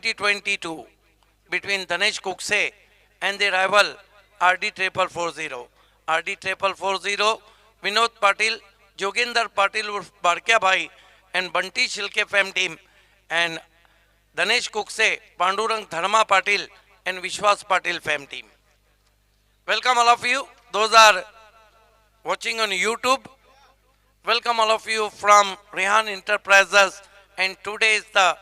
2022 between Danesh Kukse and the rival RD 440. RD 440, Vinod Patil, Joginder Patil urf Barkya Bhai and Bunty Shilke fam team, and Danesh Kukse, Pandurang Dharma Patil and Vishwas Patil fam team. Welcome all of you. Those are watching on YouTube. Welcome all of you from Rehan Enterprises, and today is the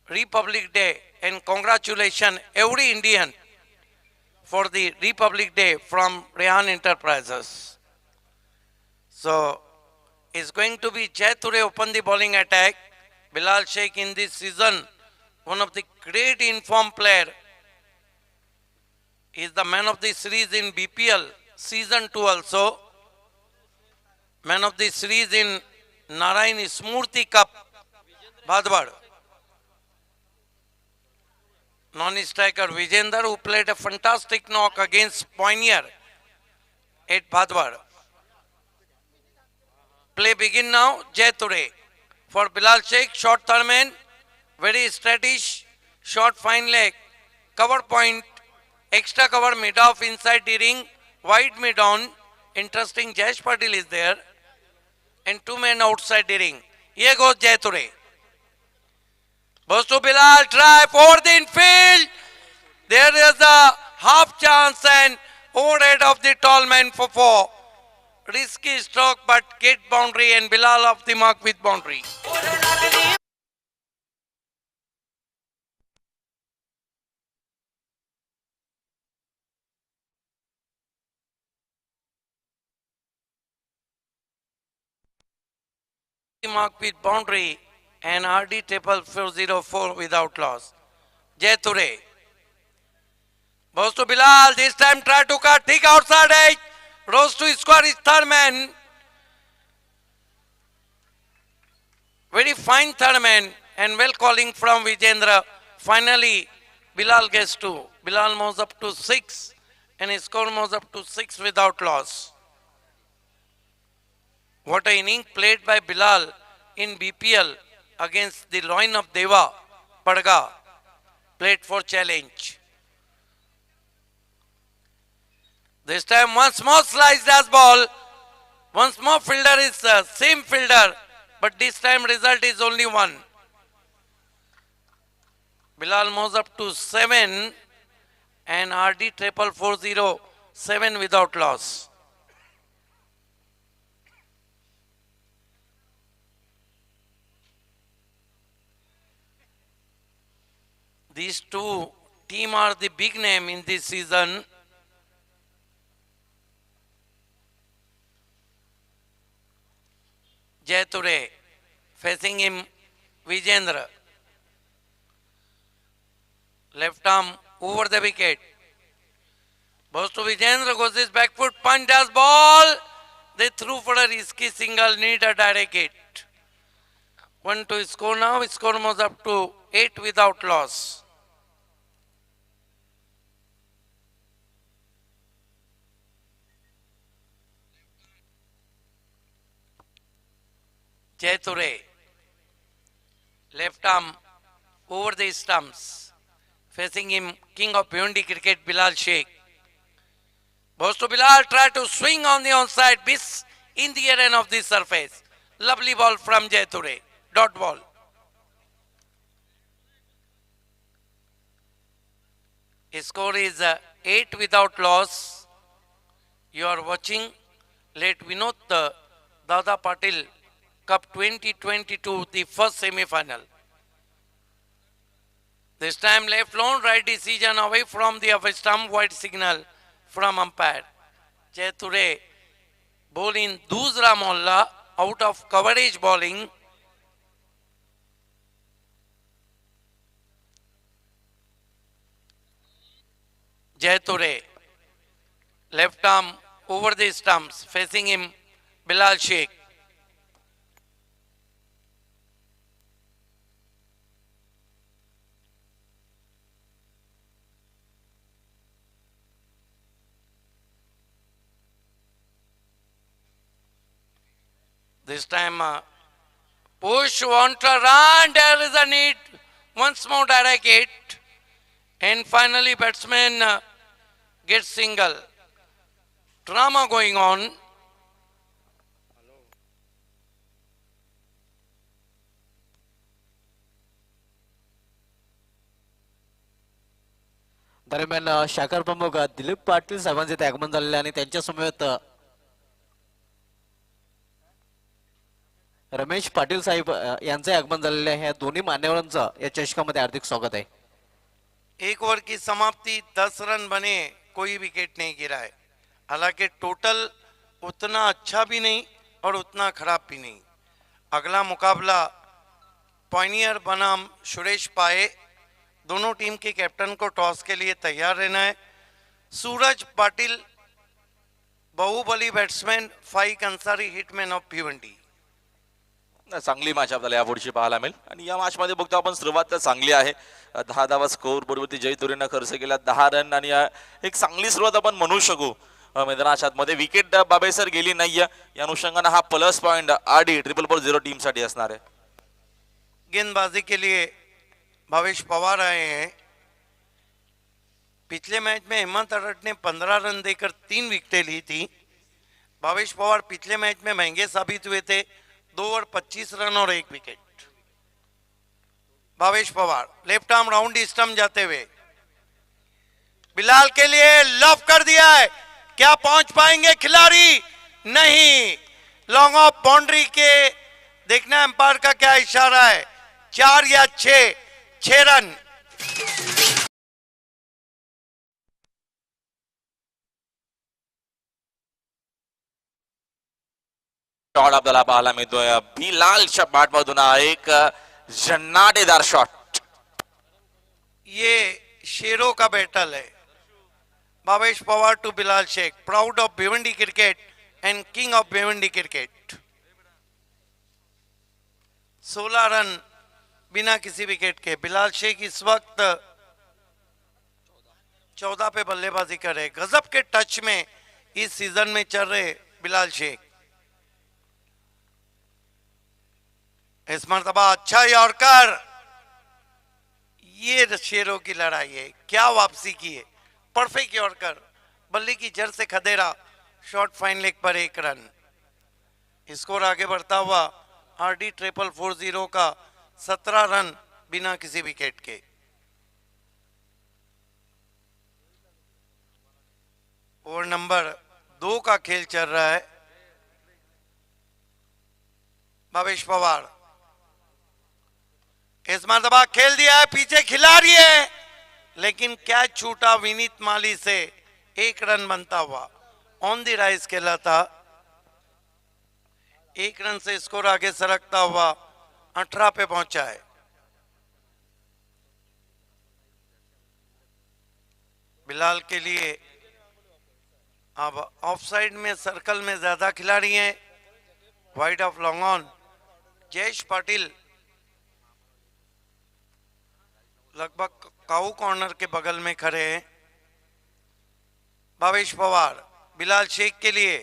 Republic Day, and congratulations every Indian for the Republic Day from Rehan Enterprises. So it's going to be Jai Ture open the bowling attack. Bilal Sheikh in this season, one of the great informed player, is the man of the series in BPL season 2 also. Man of the series in Narayan Smurti Cup, Bhadwad. Non-striker Vijender, who played a fantastic knock against Pioneer at Bhadwad. Play begin now, Jai Ture. For Bilal Sheikh, short third man, very strategic, short fine leg, cover point, extra cover mid off inside the ring, wide mid on. Interesting, Jayesh Patil is there, and two men outside the ring. Here goes Jai Ture. Goes to Bilal, try for the infield. There is a half chance and overhead of the tall man for 4. Risky stroke but get boundary, and Bilal off the mark with boundary. Mark with boundary, and RD 404 without loss. Jai Ture. Goes to Bilal, this time try to cut, thick outside edge. Rose to score his third man. Very fine third man, and well calling from Vijendra. Finally, Bilal gets 2. Bilal moves up to 6, and his score moves up to 6 without loss. What an inning played by Bilal in BPL against the loin of Deva, Padga, played for challenge. This time once more sliced as ball. Once more fielder is same fielder, but this time result is only 1. Bilal moves up to 7, and RD 440 7 without loss. These two teams are the big name in this season. Jai Ture, facing him Vijendra. Left arm over the wicket. Goes to Vijendra, goes his back foot, punch as ball. They threw for a risky single, need a direct hit. 1 to score now, his score moves up to 8 without loss. Jai Ture, left arm over the stumps, facing him king of Bhiwandi cricket Bilal Sheikh. Goes to Bilal, try to swing on the onside, miss in the air and of the surface. Lovely ball from Jai Ture, dot ball. His score is 8 without loss. You are watching late Vinod Dada Patil Cup 2022, the first semi-final. This time left long, right decision away from the off stump, white signal from umpire. Jai Ture bowling Dusra Molla out of coverage bowling. Jai Ture, left arm over the stumps, facing him Bilal Sheikh. This time push, want to run, there is a need Once more direct hit, and finally batsman gets single. Drama going on. दरम्यान शाखर प्रमुख दिलीप पाटील साहेबांचे इथे आगमन झालेले आणि त्यांच्या समवेत रमेश पाटील साहेब यांचे आगमन झालेले आहे. दोन्ही मान्यवरांचं या चषकामध्ये हार्दिक स्वागत आहे. एक ओवर की समाप्ति 10 रन बने, कोई विकेट नहीं गिरा है. हालांकि टोटल उतना अच्छा भी नहीं और उतना खराब भी नहीं. अगला मुकाबला पॉइनियर बनाम सुरेश पाए. दोनों टीम के कैप्टन को टॉस के लिए तैयार रहना है. Suraj Patil Baahubali batsman, Faiq Ansari hitman of Bhiwandi. चांगली मॅच आपल्याला यापुढची पाहायला मिळेल आणि या मॅच मध्ये बघतो आपण सुरुवात तर चांगली आहे. 10 धावा स्कोर बरोबर जय तुरेनं खर्च केला 10 रन आणि एक चांगली सुरुवात आपण म्हणू शकू मैदानाच्या मध्ये. विकेट बाबेसर गेली नाहीये या अनुषंगाने हा प्लस पॉइंट आरडी 440 टीम साठी असणार आहे. गेंदबाजी के लिए भावेश पवार आए हैं. पिछले मैच में हेमंत अडट ने 15 रन देकर 3 विकेटें ली थी. भावेश पवार पिछले मैच में महंगे साबित हुए थे. 2 ओवर 25 रन और 1 wicket. Bhavesh Pawar left arm round stump जाते हुए बिलाल के लिए लॉफ कर दिया है. क्या पहुंच पाएंगे खिलाड़ी? नहीं. लॉन्ग ऑफ बाउंड्री के देखना एम्पायर का क्या इशारा है. 4 या 6 रन. शॉट आपल्याला पाहायला मिळतोय बिलालच्या बॅट मधून एक जन्नाटेदार शॉट. ये शेरों का बैटल है. Bhavesh Pawar to Bilal Shaikh, proud of Bhiwandi cricket and king of Bhiwandi cricket. 16 run बिना किसी विकेट के. बिलाल शेख इस वक्त 14 पे बल्लेबाजी कर रहे. गजब के टच में इस सीजन में चल रहे बिलाल शेख. इस मर्तबा अच्छा यॉर्कर. ये शेरों की लड़ाई है. क्या वापसी की है. Perfect yorker. बल्ले की जड़ से खदेड़ा. शॉर्ट फाइन लेग पर 1 रन. स्कोर आगे बढ़ता हुआ आरडी 440 का 17 रन बिना किसी विकेट के. ओवर नंबर 2 का खेल चल रहा है. भावेश पवार इस मरतबा खेल दिया है. पीछे खिलाड़ी है लेकिन कैच छूटा विनीत माली से. 1 रन बनता हुआ. ऑन द राइज खेला था. 1 रन से स्कोर आगे सरकता हुआ 18 पे पहुंचा है. बिलाल के लिए अब ऑफसाइड में सर्कल में ज्यादा खिलाड़ी हैं. Wide of long on. Jayesh Patil लगभग काऊ कॉर्नर के बगल में खड़े हैं. भावेश पवार बिलाल शेख के लिए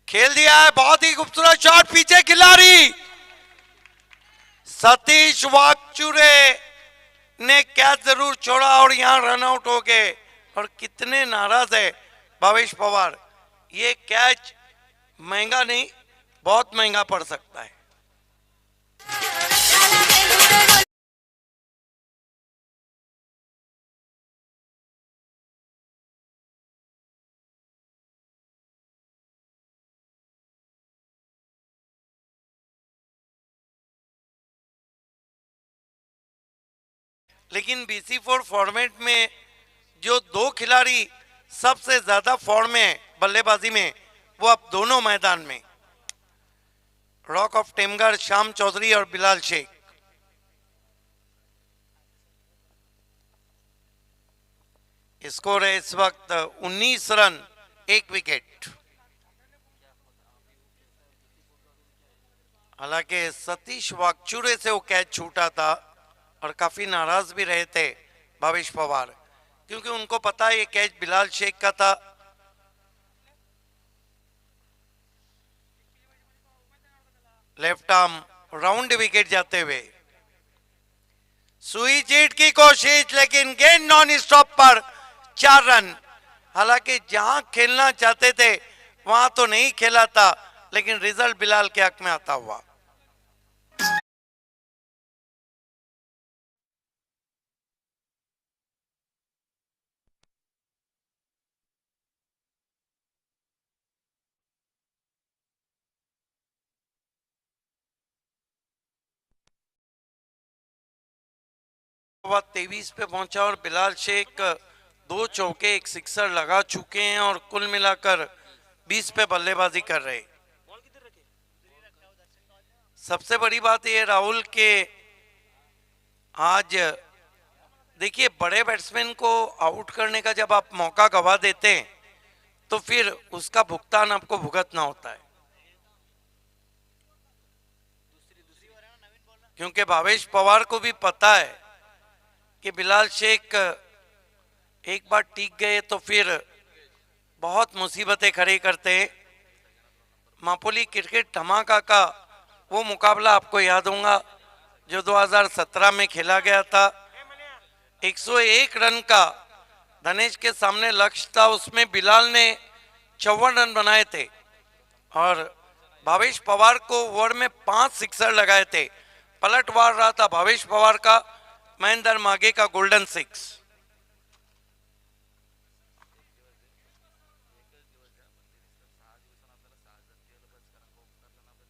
खेल दिया है. बहुत ही खूबसूरत शॉट. पीछे खिलाड़ी सतीश वाकचूरे ने कैच जरूर छोड़ा और यहां रन आउट हो गए. और कितने नाराज है भावेश पवार. ये कैच महंगा नहीं, बहुत महंगा पड़ सकता है. लेकिन BC4 फॉर्मेट में जो 2 खिलाड़ी सबसे ज्यादा फॉर्म में बल्लेबाजी में, वो अब दोनों मैदान में. रॉक ऑफ टेमगढ़ श्याम चौधरी और बिलाल शेख. स्कोर है इस वक्त 19 रन 1 विकेट. हालांकि सतीश वाकचूरे से वो कैच छूटा था और काफी नाराज भी रहे थे भावेश पवार, क्योंकि उनको पता है ये कैच बिलाल शेख का था. लेफ्ट आर्म राउंड विकेट जाते हुए। सुई चीट की कोशिश, लेकिन गेंद नॉन स्टॉप पर 4 रन। हालांकि जहां खेलना चाहते थे वहां तो नहीं खेला था, लेकिन रिजल्ट बिलाल के हक में आता हुआ। ओवर 23 पे पहुंचा और बिलाल शेख 2 चौके 1 सिक्सर लगा चुके हैं और कुल मिलाकर 20 पे बल्लेबाजी कर रहे। सबसे बड़ी बात यह राहुल के आज देखिए, बड़े बैट्समैन को आउट करने का जब आप मौका गवा देते हैं तो फिर उसका भुगतान आपको भुगतना होता है, क्योंकि भावेश पवार को भी पता है कि बिलाल शेख एक बार टिक गए तो फिर बहुत मुसीबतें खड़ी करते हैं। मापोली क्रिकेट धमाका का वो मुकाबला आपको याद होगा जो 2017 में खेला गया था। 101 रन का धनेश के सामने लक्ष्य था, उसमें बिलाल ने 54 रन बनाए थे और भावेश पवार को ओवर में 5 सिक्सर लगाए थे। पलटवार रहा था भावेश पवार का, महेंद्र मागे का गोल्डन 6।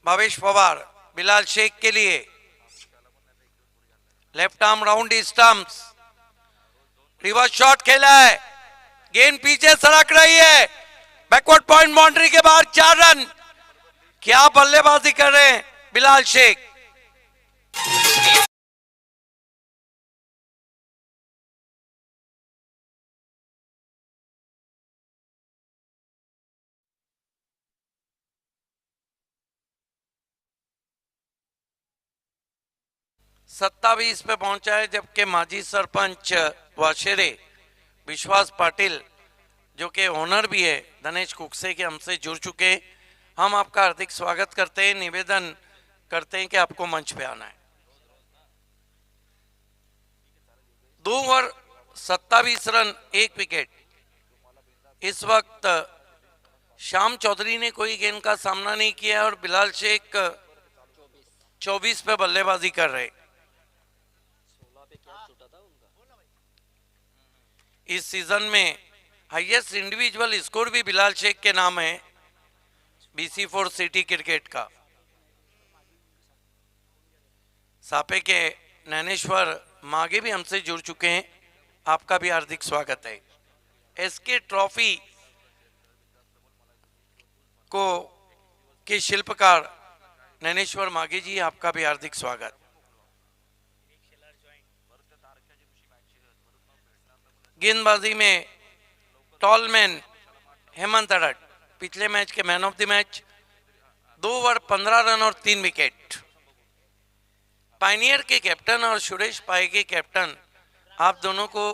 भावेश पवार बिलाल शेख के लिए left arm round stumps, reverse shot खेला है, गेंद पीछे सड़क रही है, बैकवर्ड पॉइंट बाउंड्री के बाहर 4 रन। क्या बल्लेबाजी कर रहे हैं बिलाल शेख। सत्तावीस पे पहुंचा है, जबकि माजी सरपंच वाशेरे विश्वास पाटिल जो कि ओनर भी है धनेश कुकसे के, हमसे जुड़ चुके हैं। हम आपका हार्दिक स्वागत करते हैं, निवेदन करते हैं कि आपको मंच पे आना है। 2 ओवर 27 रन 1 विकेट। इस वक्त श्याम चौधरी ने कोई गेंद का सामना नहीं किया और बिलाल शेख 24 पे बल्लेबाजी कर रहे। इस सीजन में हाईएस्ट इंडिविजुअल स्कोर भी बिलाल शेख के नाम है BC4 सिटी क्रिकेट का। सापे के नैनेश्वर मागे भी हमसे जुड़ चुके हैं, आपका भी हार्दिक स्वागत है। एसके ट्रॉफी को के शिल्पकार नैनेश्वर मागे जी, आपका भी हार्दिक स्वागत। गेंदबाजी में टॉलमैन हेमंत अडट पिछले match K man of the match, 2 over 15 run और 3 विकेट। पायनियर के कैप्टन और सुरेश पाए के कैप्टन, आप दोनों को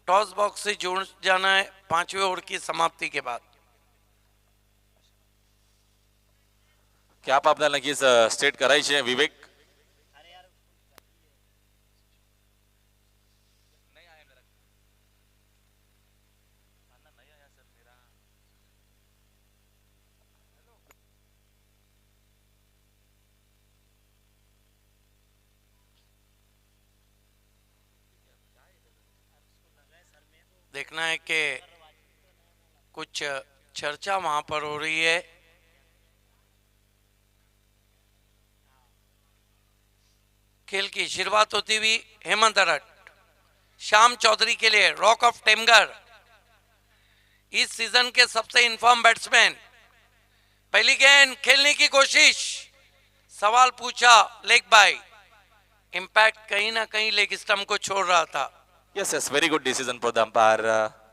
टॉस बॉक्स से जुड़ जाना है 5वें ओवर की समाप्ति के बाद। कॅप आपल्याला नक्कीच स्टेट करायची आहे विवेक। देखना है कि कुछ चर्चा वहां पर हो रही है। खेल की शुरुआत होती हुई हेमंत अडट श्याम चौधरी के लिए rock of Temghar, is season के सबसे इन्फॉर्म बैट्समैन। पहली गेंद खेलने की कोशिश, सवाल पूछा लेग बाय, इंपैक्ट कहीं ना कहीं लेग स्टंप को छोड़ रहा था। Yes yes, very good decision for the umpire.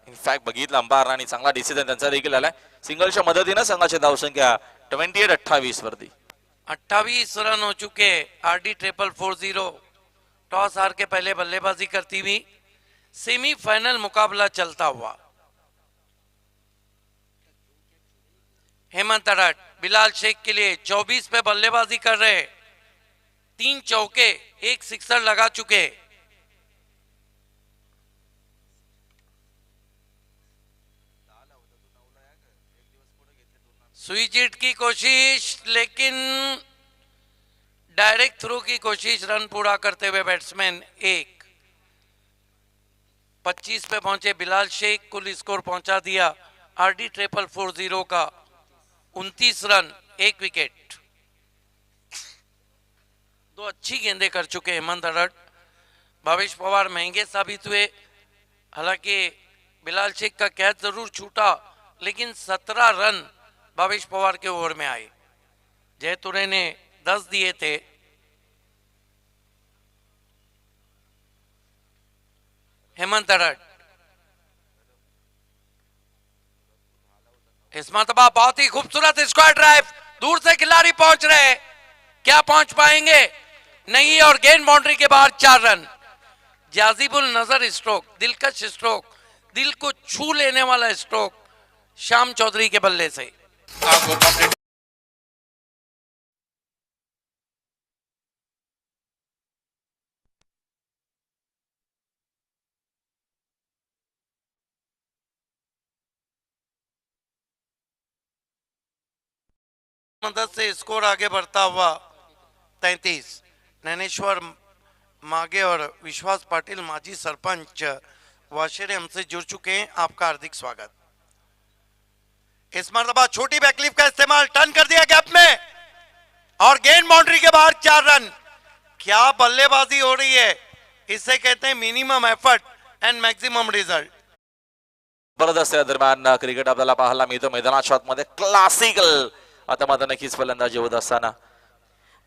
In fact बघितलं अंपायर आणि चांगला डिसिजन त्यांचा देखील आलाय। सिंगलच्या मदतीने संघाची धावसंख्या 28-28 वरती। 28 रन हो चुके। RD 440 टॉस हार के पहले बल्लेबाजी करती हुई सेमीफाइनल मुकाबला चलता हुआ। हेमंत अडट बिलाल शेख के लिए 24 पे बल्लेबाजी कर रहे। 3 चौके, 1 सिक्सर लगा चुके। स्विच हिट की कोशिश, लेकिन डायरेक्ट थ्रो की कोशिश, रन पूरा करते हुए बैट्समैन 1। 25 पे पहुंचे बिलाल शेख, कुल स्कोर पहुंचा दिया आरडी 440 का 29 रन, 1 विकेट। 2 अच्छी गेंदें कर चुके हेमंत अडट। भावेश पवार महंगे साबित हुए, हालांकि बिलाल शेख का कैच जरूर छूटा, लेकिन 17 रन भावेश पवार के ओवर में आए। जयतुरे ने 10 दिए थे। हेमंत अडट इस मरतबा बहुत ही खूबसूरत स्क्वायर ड्राइव, दूर से खिलाड़ी पहुंच रहे, क्या पहुंच पाएंगे? नहीं, और गेंद बाउंड्री के बाहर 4 रन। जाजिबुल नजर स्ट्रोक, दिलकश स्ट्रोक, दिल को छू लेने वाला स्ट्रोक श्याम चौधरी के बल्ले से। मदद से स्कोर आगे बढ़ता हुआ 33। नैनेश्वर मागे और विश्वास पाटिल माजी सरपंच वाशेरे हमसे जुड़ चुके हैं, आपका हार्दिक स्वागत। इस मरतबा छोटी बैकलिफ का इस्तेमाल, टर्न कर दिया गैप में और गेंद बाउंड्री के बाहर 4 रन। क्या बल्लेबाजी हो रही है, इसे कहते हैं minimum effort end maximum result. जबरदस्त या दरम्यान क्रिकेट आपल्याला पाहायला मिळतो मैदानाच्या आतमध्ये, क्लासिकल आता मात्र नक्कीच फलंदाजी होत असताना।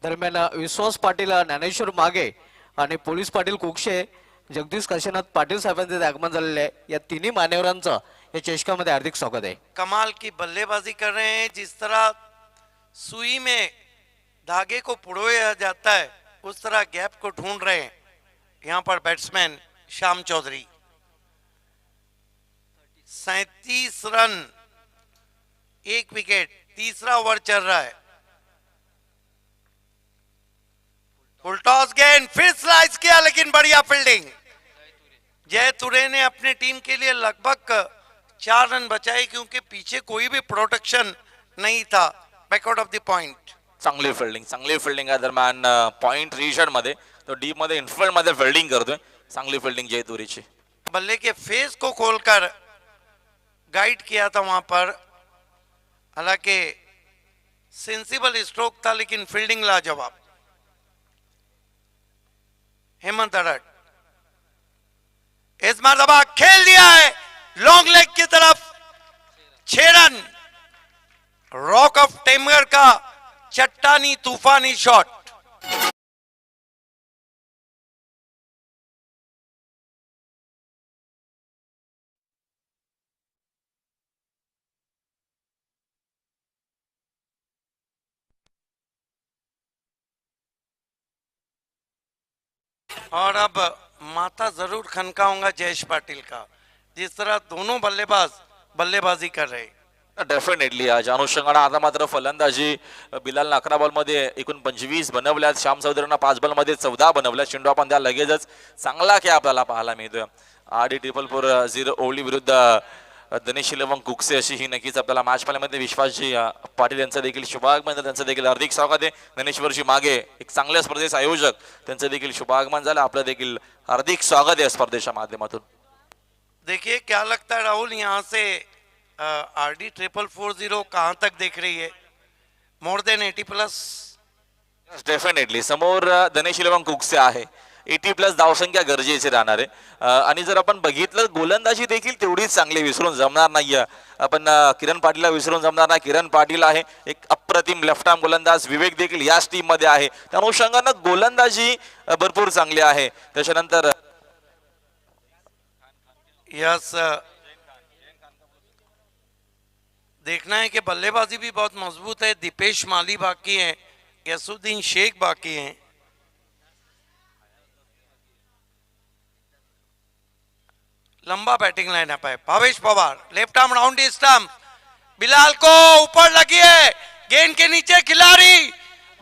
दरम्यान विश्वास पाटील, ज्ञानेश्वर मागे आणि पोलीस पाटील कुक्षे, जगदीश काशीनाथ पाटील साहेबांचे आगमन झालेले आहे। या तिन्ही मान्यवरांचं या चषकामध्ये हार्दिक स्वागत आहे। कमाल की बल्लेबाजी कर रहे हैं, जिस तरह सुई में धागे को पुरोया जाता है उस तरह गैप को ढूंढ रहे हैं यहां पर batsman Shyam Chaudhary. 37 run, 1 wicket, तीसरा ओवर चल रहा है। फुल टॉस गेंद, फिर स्लाइस किया, लेकिन बढ़िया फील्डिंग। जयतुरे ने अपने टीम के लिए लगभग 4 रन बचाए, क्योंकि पीछे कोई भी प्रोटेक्शन नहीं था बैकआउट ऑफ द पॉइंट। चांगली फिल्डिंग या दरम्यान पॉइंट रिजन मध्ये तो डीप मध्ये इनफिल्ड मध्ये फिल्डिंग करतोय। चांगली फिल्डिंग जयतुरीची। बल्ले के फेस को खोलकर गाइड किया था वहां पर, हालांकि सेंसिबल स्ट्रोक था, लेकिन फील्डिंग लाजवाब। हेमंत अडट इस मरतबा खेल दिया है लॉन्ग लेग की तरफ, 6 रन। रॉक ऑफ टेमर का चट्टानी तूफानी शॉट। और अब माथा जरूर खनकाऊंगा जयेश पाटिल का, जिस तरह दोनों बल्लेबाज बल्लेबाजी कर रहे। डेफिनेटली आज अनुषंगाने आता मात्र फलंदाजी बिलालने 11 बॉल मध्ये एकूण 25 बनवल्यात, श्याम चौधरीने 5 बॉल मध्ये 14 बनवल्या। चेंडू आपण त्या लगेचच चांगला खेळ आपल्याला पाहायला मिळतोय। आरडी 440 ओवली विरुद्ध दनेश इलेव्हन कुक्से, अशी ही नक्कीच आपल्याला मॅच पाहिल्यामध्ये विश्वासजी पाटील यांचं देखील शुभागमन, त्यांचं देखील हार्दिक स्वागत आहे। ज्ञानेश्वरजी मागे एक चांगल्या स्पर्धेचे आयोजक, त्यांचं देखील शुभागमन झालं, आपलं देखील हार्दिक स्वागत आहे स्पर्धेच्या माध्यमातून। देखिए क्या लगता है राहुल, यहाँ से आरडी 440 कहां तक देख रही है? More than 80+? डेफिनेटली समोर दनेश इलेव्हन कुक्से आहे, 80+ धावसंख्या गरजेची राहणार आहे। आणि जर आपण बघितलं गोलंदाजी देखील तेवढीच चांगली, विसरून जमणार नाहीये आपण। किरण पाटीलला विसरून जमणार नाही। किरण पाटील आहे एक अप्रतिम लेफ्ट आर्म गोलंदाज, विवेक देखील याच टीम मध्ये आहे, त्या अनुषंगाने गोलंदाजी भरपूर चांगली आहे। त्याच्यानंतर यस, देखना है कि बल्लेबाजी भी बहुत मजबूत है। दीपेश माली बाकी है, गैसुद्दीन शेख बाकी हैं। लंबा बैटिंग लाइनअप है। Bhavesh Pawar left arm round stump, Bilal को ऊपर लगी है, गेंद के नीचे खिलाड़ी,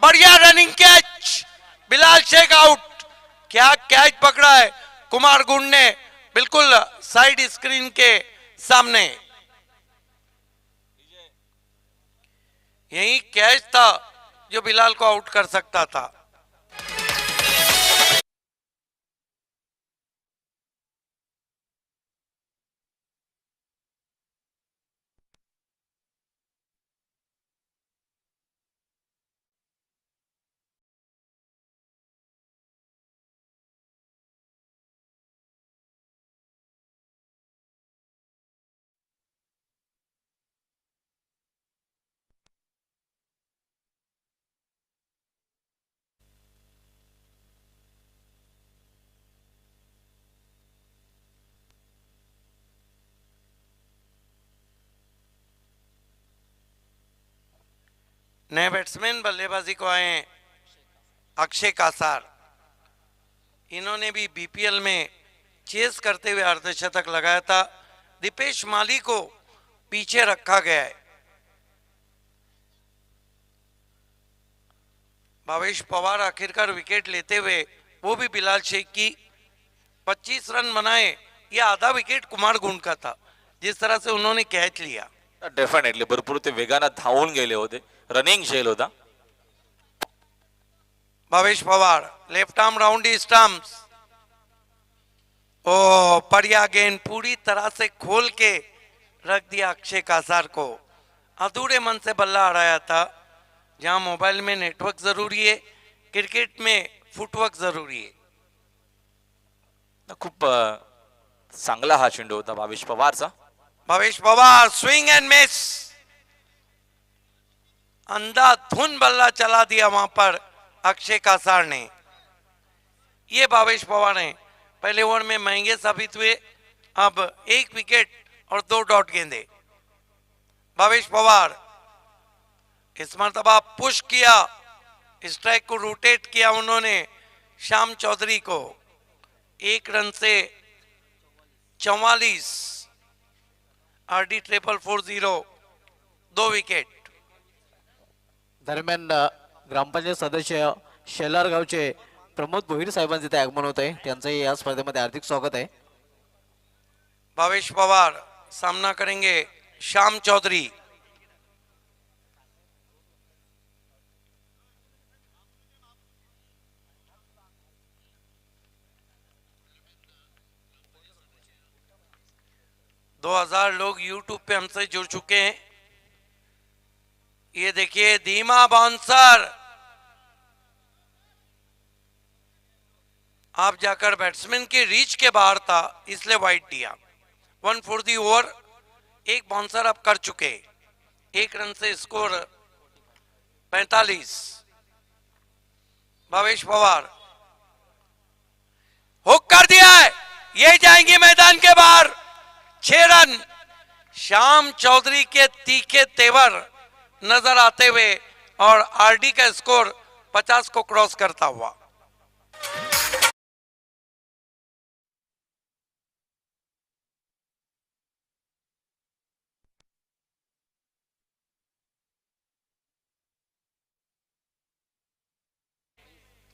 बढ़िया running catch, Bilal Shaikh out. क्या कैच पकड़ा है कुमार गुंड ने, बिल्कुल साइड स्क्रीन के सामने। यही कैच था जो बिलाल को आउट कर सकता था। नए बैट्समैन बल्लेबाजी को आए हैं अक्षय कासार। इन्होंने भी बीपीएल में चेस करते हुए अर्धशतक लगाया था। दीपेश माली को पीछे रखा गया है। भावेश पवार आखिरकार विकेट लेते हुए, वो भी बिलाल शेख की 25 रन बनाए। यह आधा विकेट कुमार गुंड का था, जिस तरह से उन्होंने कैच लिया। डेफिनेटली भरपूर ते वेगानं धावून गेले होते, रनिंग झेल होता. Bhavesh Pawar left arm round stumps. ओ बढ़िया गेंद पूरी तरह से खोल के रख दिया अक्षय कासार को। अधूरे मन से बल्ला हराया था। जहां मोबाइल में नेटवर्क जरूरी है, क्रिकेट में फुटवर्क जरूरी है। खूप चांगला हा चेंडू होता भावेश पवारचा. Bhavesh Pawar swing and miss, अंधाधुन बल्ला चला दिया वहां पर अक्षय कासार ने। ये भावेश पवार हैं, पहले ओवर में महंगे साबित हुए। अब 1 विकेट और 2 डॉट गेंदे। भावेश पवार इस मरतबा पुश किया, स्ट्राइक को रोटेट किया उन्होंने श्याम चौधरी को। 1 रन से 44, आरडी 440, 2 विकेट। दरम्यान ग्रामपंचायत सदस्य शेलार गावचे प्रमोद भोईर साहेबांचे इथे आगमन होत आहे. त्यांचंही या स्पर्धेमध्ये हार्दिक स्वागत आहे. भावेश पवार सामना करेंगे श्याम चौधरी। दो 2000 लोग YouTube पे हमसे जुड़ चुके हैं। ये देखिए धीमा बाउंसर, आप जाकर बैट्समैन के रीच के बाहर था, इसलिए वाइड दिया। 1 फॉर दी ओवर। 1 बाउंसर अब कर चुके। 1 रन से स्कोर 45। भावेश पवार हुक कर दिया है, ये जाएंगे मैदान के बाहर। 6 रन श्याम चौधरी के तीखे तेवर नजर आते हुए और आरडी का स्कोर 50 को क्रॉस करता हुआ।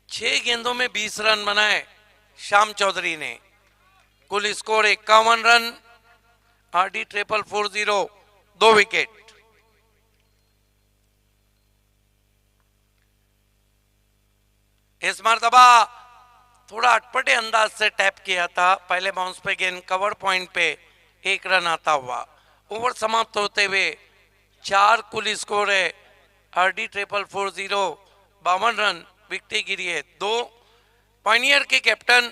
छह गेंदों में 20 रन बनाए श्याम चौधरी ने। कुल स्कोर 51 रन। RD 440, 2 wicket. इस मरतबा थोड़ा अटपटे अंदाज से टैप किया था। पहले बाउंस पे गेंद कवर पॉइंट पे 1 रन आता हुआ। ओवर समाप्त होते हुए 4 कुल स्कोर है। RD 440, 52 run. विकेट गिरी है 2। पायनियर के कैप्टन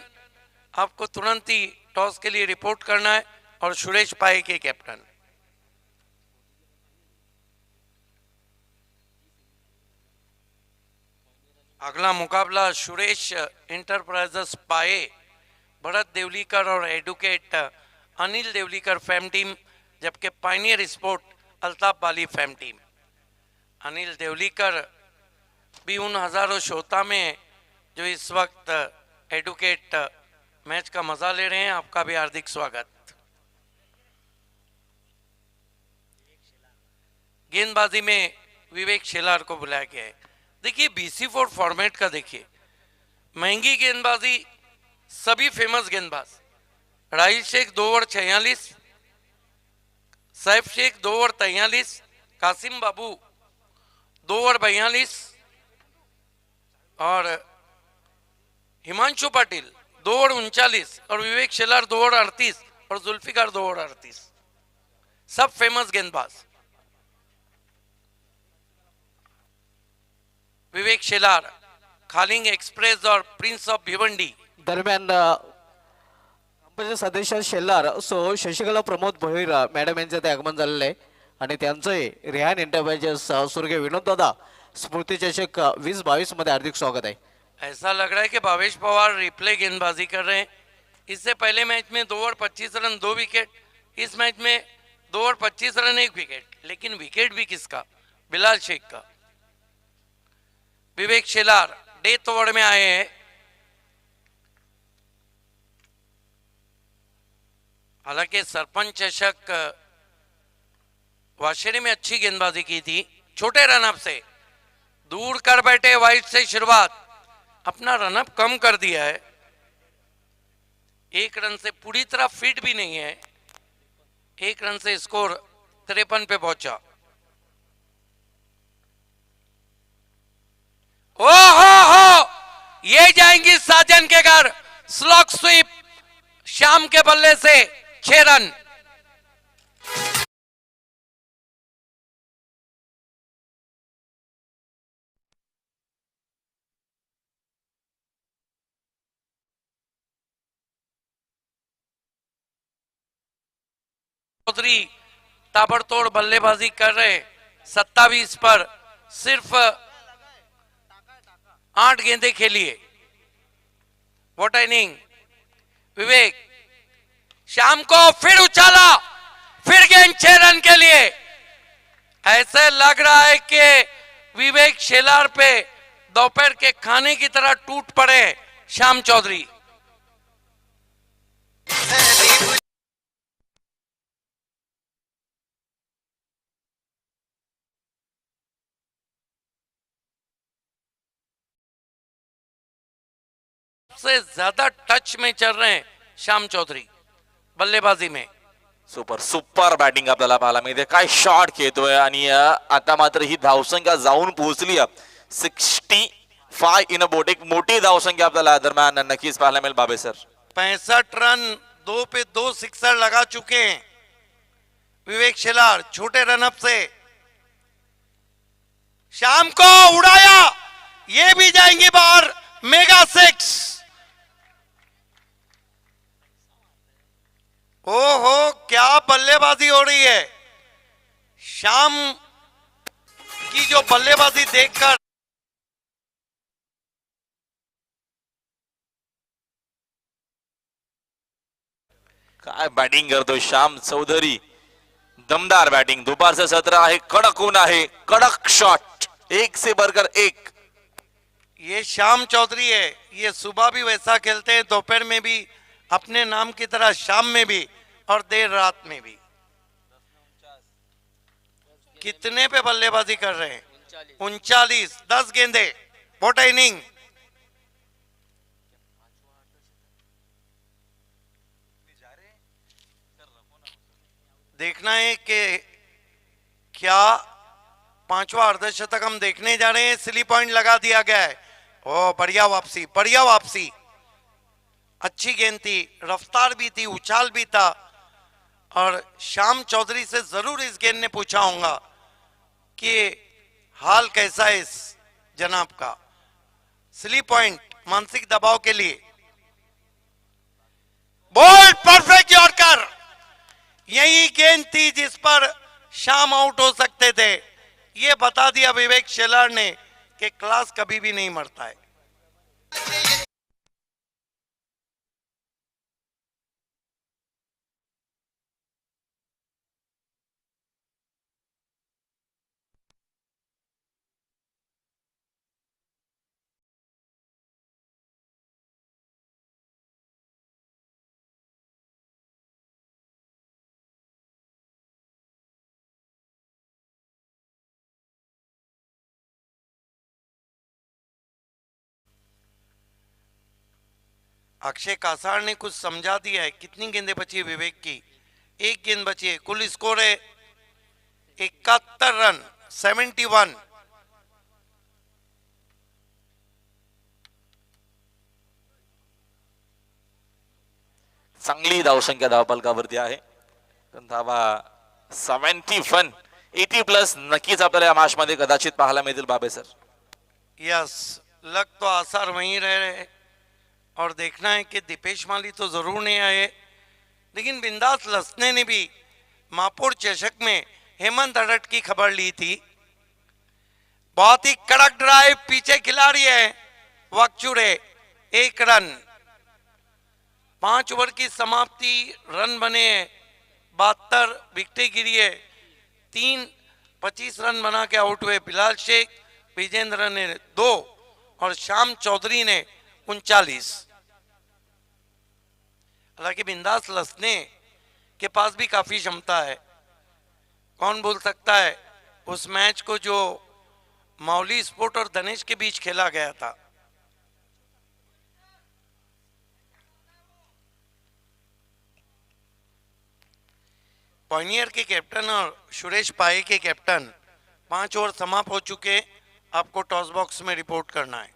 आपको तुरंत ही टॉस के लिए रिपोर्ट करना है और सुरेश पाए के कैप्टन। अगला मुकाबला सुरेश इंटरप्राइजेस पाए, भरत देवलीकर और एडवोकेट अनिल देवलीकर फैम टीम, जबकि पायनियर स्पोर्ट अल्ताफ बाली फैम टीम। अनिल देवलीकर भी उन हजारों श्रोता में जो इस वक्त एडवोकेट मैच का मजा ले रहे हैं। आपका भी हार्दिक स्वागत। गेंदबाजी में विवेक शेलार को बुलाया गया है। देखिए BC4 फॉर्मेट का देखिए, महंगी गेंदबाजी, सभी फेमस गेंदबाज। Rahil Shaikh 2 over 46, Saif Shaikh 2 over 43, Kasim Babu 2 over 42 और हिमांशु पाटिल 2 ओवर 39 और विवेक शेलार 2 ओवर 38 और जुल्फिकार 2 ओवर 38, सब फेमस गेंदबाज। विवेक शेलार, खालिंग एक्सप्रेस और प्रिंस ऑफ भिवंडी। दरम्यान कंपनीचे सदस्य शेल्लार सो शशिकला प्रमोद भोईर मॅडम यांचं ते आगमन झालेलं आहे आणि त्यांचंही रेहान एंटरप्राइजेस स्वर्गीय विनोद दादा स्मृती चषक 2022 मध्ये हार्दिक स्वागत आहे। ऐसा लग रहा है कि भावेश पवार रिप्ले गेंदबाजी कर रहे हैं। इससे पहले मैच में 2 ओवर 25 रन 2 विकेट, इस मैच में 2 ओवर 25 रन 1 विकेट, लेकिन विकेट भी किसका? बिलाल शेख का। विवेक शेलार डेथ ओवर में आए हैं। हालांकि सरपंच चषक वाशेरी में अच्छी गेंदबाजी की थी, छोटे रनअप से दूर कर बैठे, वाइड से शुरुआत, अपना रनअप कम कर दिया है, 1 रन से पूरी तरह फिट भी नहीं है, 1 रन से स्कोर 53 पे पहुंचा। ओ हो, ये जाएंगी साजन के घर, स्लॉक स्वीप शाम के बल्ले से 6 रन। चौधरी ताबड़तोड़ बल्लेबाजी कर रहे, 27 पर सिर्फ 8 गेंदें खेलिए। What inning! विवेक शाम को फिर उछाला, फिर गेंद 6 रन के लिए। ऐसे लग रहा है कि विवेक शेलार पे दोपहर के खाने की तरह टूट पड़े श्याम चौधरी। सबसे ज्यादा टच में चल रहे हैं श्याम चौधरी बल्लेबाजी में। सुपर बॅटिंग आपल्याला पाहायला मिळते, काय शॉट खेळतोय आणि आता मात्र ही धावसंख्या जाऊन पोहोचली 65 इन अ बोट, एक मोठी धावसंख्या आपल्याला दरम्यान नक्कीच पाहायला मिळेल बाबे सर। 65 रन, 2 पे 2 सिक्सर लगा चुके हैं विवेक शेलार, छोटे रनअप से। शाम को उड़ाया, ये भी जाएंगी बाहर, मेगा 6। ओहो, क्या बल्लेबाजी हो रही है! शाम की जो बल्लेबाजी देखकर काय बॅटिंग करतोय श्याम चौधरी, दमदार बॅटिंग, दुपारचं सत्र आहे, कडक ऊन आहे, कडक शॉट, एक से बढ़कर एक। ये श्याम चौधरी है, ये सुबह भी वैसा खेलते हैं, दोपहर में भी, अपने नाम की तरह शाम में भी और देर रात में भी। कितने पे बल्लेबाजी कर रहे हैं? 39, 10 गेंदे। What inning! देखना है कि क्या 5वां अर्धशतक हम देखने जा रहे हैं। स्लिप पॉइंट लगा दिया गया है। ओ, बढ़िया वापसी, बढ़िया वापसी, अच्छी गेंद थी, रफ्तार भी थी, उछाल भी था। और श्याम चौधरी से जरूर इस गेंद ने पूछा होगा कि हाल कैसा है इस जनाब का। स्लिप पॉइंट, मानसिक दबाव के लिए। बोल्ड, परफेक्ट यॉर्कर, यही गेंद थी जिस पर श्याम आउट हो सकते थे। ये बता दिया विवेक शेलार ने कि क्लास कभी भी नहीं मरता है। अक्षय कासार ने कुछ समझा दिया है। कितनी गेंदें बची है विवेक की? एक गेंद बची है। कुल स्कोर है 71 रन, 71। चांगली धावसंख्या धावफलकावरती आहे. धावा 71, 80 प्लस नक्कीच आपल्याला या मॅच मध्ये कदाचित पाहायला मिळतील बाबे सर. यस, लग तो आसार वहीं रह रहे हैं और देखना है कि दीपेश माली तो जरूर नहीं आए, लेकिन बिंदास लसने ने भी मापुर चषक में हेमंत अडट की खबर ली थी। बहुत ही कड़क ड्राइव, पीछे खिलाड़ी है वक्चुरे, 1 रन। 5 ओवर की समाप्ति, रन बने हैं 72, विकेटें गिरी है 3, 25 रन बना के आउट हुए बिलाल शेख, विजेंद्र ने 2 और श्याम चौधरी ने 39। हालांकि बिंदास लसने के पास भी काफी क्षमता है। कौन बोल सकता है उस मैच को जो मौली स्पोर्ट और धनेश के बीच खेला गया था। पॉइनियर के कैप्टन और सुरेश पाए के कैप्टन 5 ओवर समाप्त हो चुके, आपको टॉस बॉक्स में रिपोर्ट करना है।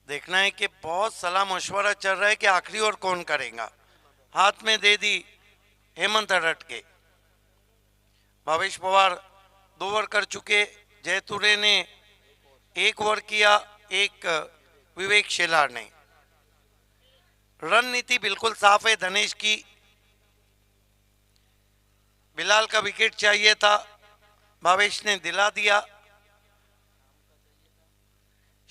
देखना है कि बहुत सलाह मशवरा चल रहा है कि आखिरी ओवर कौन करेगा। हाथ में दे दी हेमंत अडट के। भावेश पवार 2 ओवर कर चुके, जयतुरे ने 1 ओवर किया, 1 विवेक शेलार ने। रणनीति बिल्कुल साफ है धनेश की। बिलाल का विकेट चाहिए था, भावेश ने दिला दिया।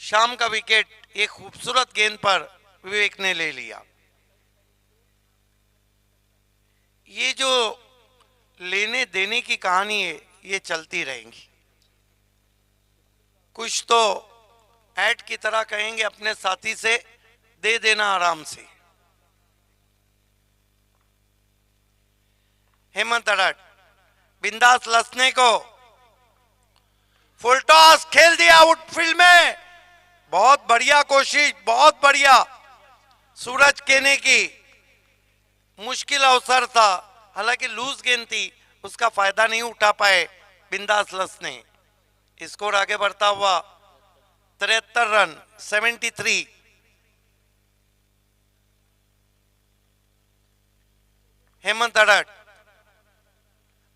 शाम का विकेट एक खूबसूरत गेंद पर विवेक ने ले लिया। ये जो लेने देने की कहानी है ये चलती रहेंगी। कुछ तो ऐड की तरह कहेंगे अपने साथी से, दे देना आराम से। हेमंत अडट बिंदास लसने को फुल टॉस खेल दिया आउटफील्ड में। बहुत बढ़िया कोशिश, बहुत बढ़िया। सूरज केने की मुश्किल अवसर था, हालांकि लूज गेंद थी, उसका फायदा नहीं उठा पाए बिंदास लसने। स्कोर आगे बढ़ता हुआ 73 रन, 73। हेमंत अडट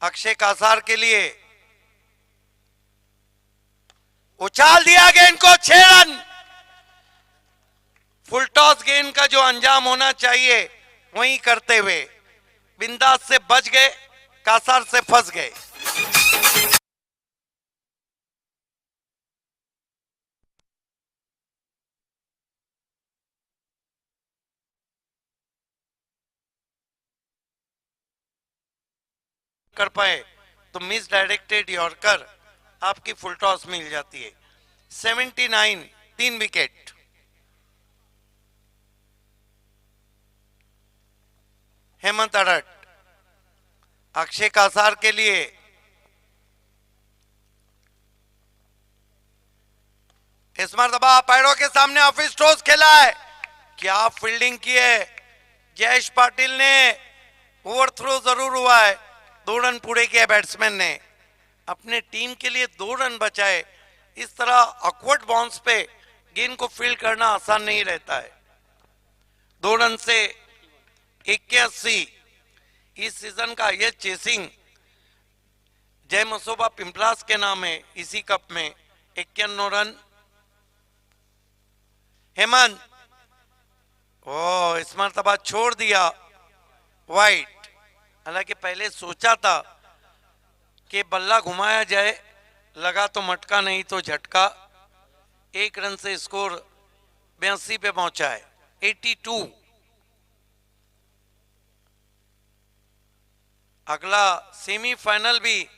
अक्षय कासार के लिए उछाल दिया गेंद को, 6 रन। फुल टॉस गेंद का जो अंजाम होना चाहिए वही करते हुए बिंदास से बच गए, कासार से फंस गए। कर पाए तो मिस डायरेक्टेड यॉर्कर आपकी फुल टॉस मिल जाती है। 79, 3 विकेट। हेमंत अडट अक्षय कासार के लिए इस मरतबा पैरों के सामने ऑफिस टॉस खेला है। क्या फील्डिंग की है जयेश पाटिल ने। ओवर थ्रो जरूर हुआ है, 2 रन पूरे किए बैट्समैन ने। अपने टीम के लिए 2 रन बचाए। इस तरह ऑकवर्ड बाउंस पे गेंद को फील्ड करना आसान नहीं रहता है। 2 रन से 81। इस सीजन का ये चेसिंग जय मसोबा पिंपलास के नाम है। इसी कप में 51 रन। हेमंत इस मरतबा छोड़ दिया वाइट। हालांकि पहले सोचा था कि बल्ला घुमाया जाए, लगा तो मटका नहीं तो झटका। 1 रन से स्कोर 82 पे पहुंचा है, 82। अगला सेमीफाइनल भी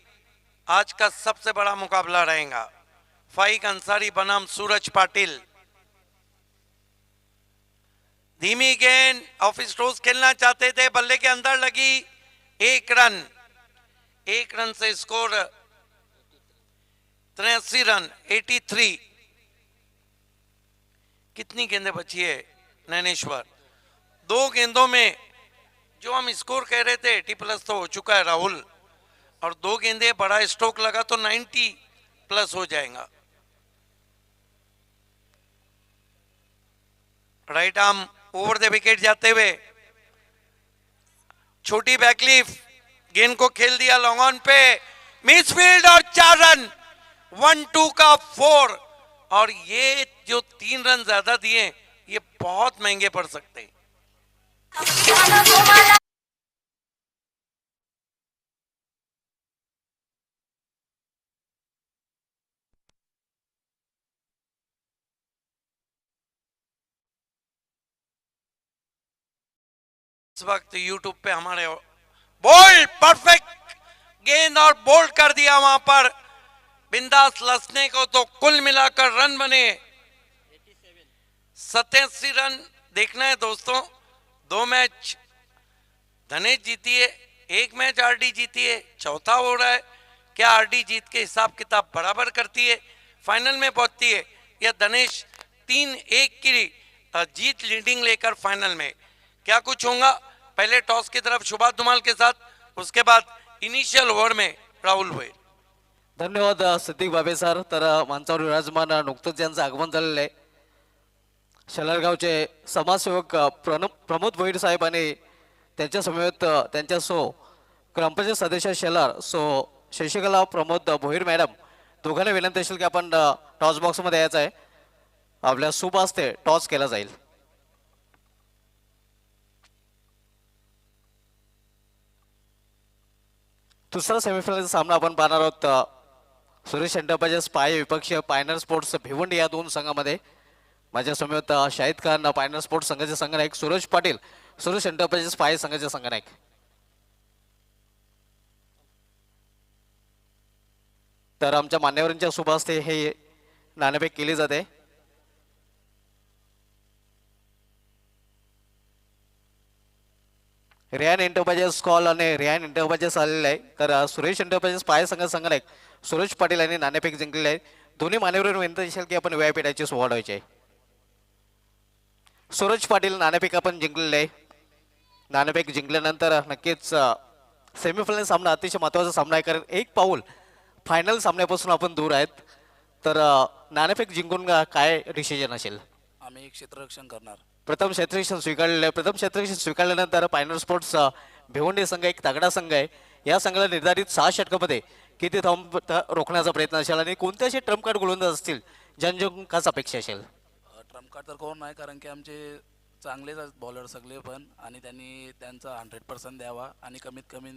आज का सबसे बड़ा मुकाबला रहेगा। फाइक अंसारी बनाम सूरज पाटिल। धीमी गेंद, ऑफिस टॉस खेलना चाहते थे, बल्ले के अंदर लगी, 1 रन। 1 रन से स्कोर 83 रन 83। कितनी गेंदें बची है नैनेश्वर? 2 गेंदों में जो हम स्कोर कह रहे थे 80+ तो हो चुका है राहुल, और 2 गेंदे बड़ा स्ट्रोक लगा तो 90+ हो जाएगा। Right arm over the wicket जाते हुए, छोटी बैकलीफ, गेंद को खेल दिया लॉन्ग ऑन पे, मिस फील्ड और 4 रन, 1-2 का 4। और ये जो 3 रन ज्यादा दिए ये बहुत महंगे पड़ सकते हैं। इस वक्त यूट्यूब पे हमारे बोल्ड, परफेक्ट गेंद और बोल्ड कर दिया वहां पर बिंदास लसने को, तो कुल मिलाकर रन बने 87 रन। देखना है दोस्तों, 2 मैच धनेश जीती है, 1 मैच आरडी जीती है, चौथा हो रहा है। क्या आरडी जीत के हिसाब किताब बराबर करती है, फाइनल में पहुंचती है, या धनेश 3-1 की जीत लीडिंग लेकर फाइनल में? क्या कुछ होगा? पहले टॉस की तरफ शुभात धुमाल के साथ, उसके बाद इनिशियल ओव्हर में राहुल भोईर। धन्यवाद सिद्दीक बाबे सर. तर मंचावर विराजमान नुकतंच ज्यांचं आगमन झालेलं आहे, शेलारगावचे समाजसेवक प्रमोद भोईर साहेब आणि त्यांच्या समवेत त्यांच्या ग्रामपंचायत सदस्य शेलार शशिकला प्रमोद भोईर मॅडम दोघांना विनंती असेल की आपण टॉस बॉक्समध्ये यायचं आहे. आपल्या शुभ हस्ते टॉस केला जाईल. दुसरा सेमीफायनलचा सामना आपण पाहणार आहोत. सुरेश एंटरप्राइजेस पाय विपक्षीय पायनर स्पोर्ट्स भिवंडी या 2 संघामध्ये. माझ्या समवेत शाहिद खान पायनर स्पोर्ट्स संघाचे संघनायक, सूरज पाटील सुरेश एंटरप्राइजेस पाय संघाचे संघनायक. तर आमच्या मान्यवरांच्या शुभ हस्ते हे नाणेफेक केली जाते. रियान एंटरप्राइजेस कॉल आणि रियान एंटरप्राइजेस आलेले आहे. तर सुरेश एंटरप्राइजेस पाय संघ संघनायक सूरज पाटील यांनी नाणेफेक जिंकलेले आहे. दोन्ही मान्यवर विनंती असेल की आपण व्हीआयपी टॅचेस सोडवायचे आहे. सूरज पाटील नाणेफेक आपण जिंकलेले आहे. नाणेफेक जिंकल्यानंतर नक्कीच सेमीफायनल सामना अतिशय महत्त्वाचा सामना आहे, कारण एक पाऊल फायनल सामन्यापासून आपण दूर आहेत. तर नाणेफेक जिंकून काय डिसिजन असेल? आम्ही एक क्षेत्ररक्षण करणार. प्रथम क्षेत्ररक्षण स्वीकारलेलं. प्रथम क्षेत्ररक्षण स्वीकारल्यानंतर फायनल स्पोर्ट्स भिवंडी संघ एक तगडा संघ आहे. या संघाला निर्धारित 6 षटकामध्ये किती धाव रोखण्याचा प्रयत्न असेल आणि कोणते असे ट्रम्प कार्ड गोलंदाज असतील ज्यांच्याच अपेक्षा असेल? ट्रम्प कार्ड तर कोण नाही, कारण की आमचे चांगलेच बॉलर सगळे पण, आणि त्यांनी त्यांचा 100% द्यावा आणि कमीत कमी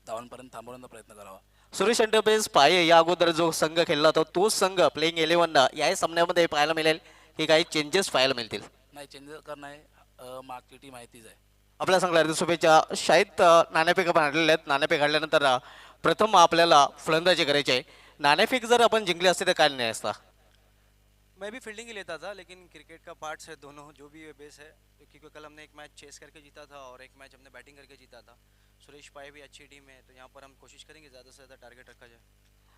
धावांपर्यंत थांबवण्याचा प्रयत्न करावा. सुरेश एंटरप्राइज पाये या अगोदर जो संघ खेळला होता तोच संघ प्लेइंग 11 या सामन्यामध्ये पाहायला मिळेल की काही चेंजेस पाहायला मिळतील? नाही, चेंजेस करणार मागची टीम माहितीच आहे. आपल्या संघाला हार्दिक शुभेच्छा. शाहिद नाणेफेक आपण हाडलेले आहेत. नाणेफेक हाडल्यानंतर प्रथम आपल्याला फलंदाजी करायची आहे. नाणेफेक जर आपण जिंकले असते तर काय नाही असता? मैं भी फील्डिंग ही लेता था, लेकिन क्रिकेट का पार्ट्स है दोनों, जो भी बेस है, क्योंकि कल हमने एक मैच चेस करके जीता था और एक मैच हमने बैटिंग करके जीता था. सुरेश पाए भी अच्छी टीम है, तो यहाँ पर हम कोशिश करेंगे ज़्यादा से ज़्यादा टारगेट रखा जाए.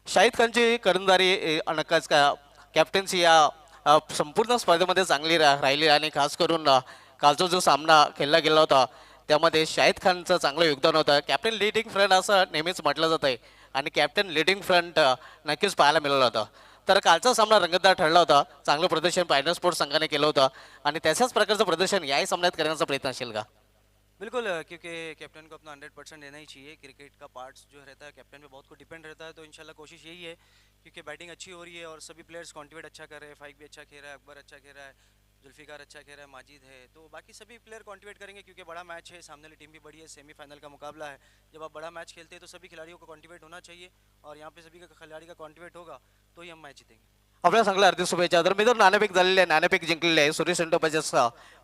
शाहिद खानची करंदारी नक्कीच का कॅप्टन्सी या संपूर्ण स्पर्धेमध्ये चांगली राहिली आणि खास करून कालचा जो सामना खेळला गेला होता त्यामध्ये शाहिद खानचं चांगलं योगदान होतं. कॅप्टन लिडिंग फ्रंट असं नेहमीच म्हटलं जातं आहे आणि कॅप्टन लिडिंग फ्रंट नक्कीच पाहायला मिळालं होतं. तर कालचा सामना रंगतदार ठरला होता. चांगलं प्रदर्शन पायनर स्पोर्ट्स संघाने केलं होतं आणि त्याच्याच प्रकारचं प्रदर्शन याही सामन्यात करण्याचा प्रयत्न असेल का? बिल्कुल, क्योंकि कैप्टन को अपना 100% देना ही चाहिए. क्रिकेट का पार्ट्स जो रहता है कैप्टन पे बहुत को डिपेंड रहता है, तो इंशाल्लाह कोशिश यही है, क्योंकि बैटिंग अच्छी हो रही है और सभी प्लेयर्स कॉन्ट्रीब्यूट अच्छा कर रहे हैं. फाइक भी अच्छा खेल रहा है, अकबर अच्छा खेल रहा है, जुल्फिकार अच्छा खेल रहा है, माजिद है, तो बाकी सभी प्लेयर कॉन्ट्रीब्यूट करेंगे, क्योंकि बड़ा मैच है, सामने वाली टीम भी बड़ी है, सेमीफाइनल का मुकाबला है. जब आप बड़ा मैच खेलते हैं तो सभी खिलाड़ियों को कॉन्ट्रीब्यूट होना चाहिए, और यहाँ पे सभी का खिलाड़ी का कॉन्ट्रीब्यूट होगा तो ही हम मैच जीतेंगे. आपल्या संघाला हार्दिक शुभेच्छा. तर मित्र नाणेफेक झालेली आहे. नाणेफेक जिंकलेली आहे. सुरेश एंटरप्राइजेस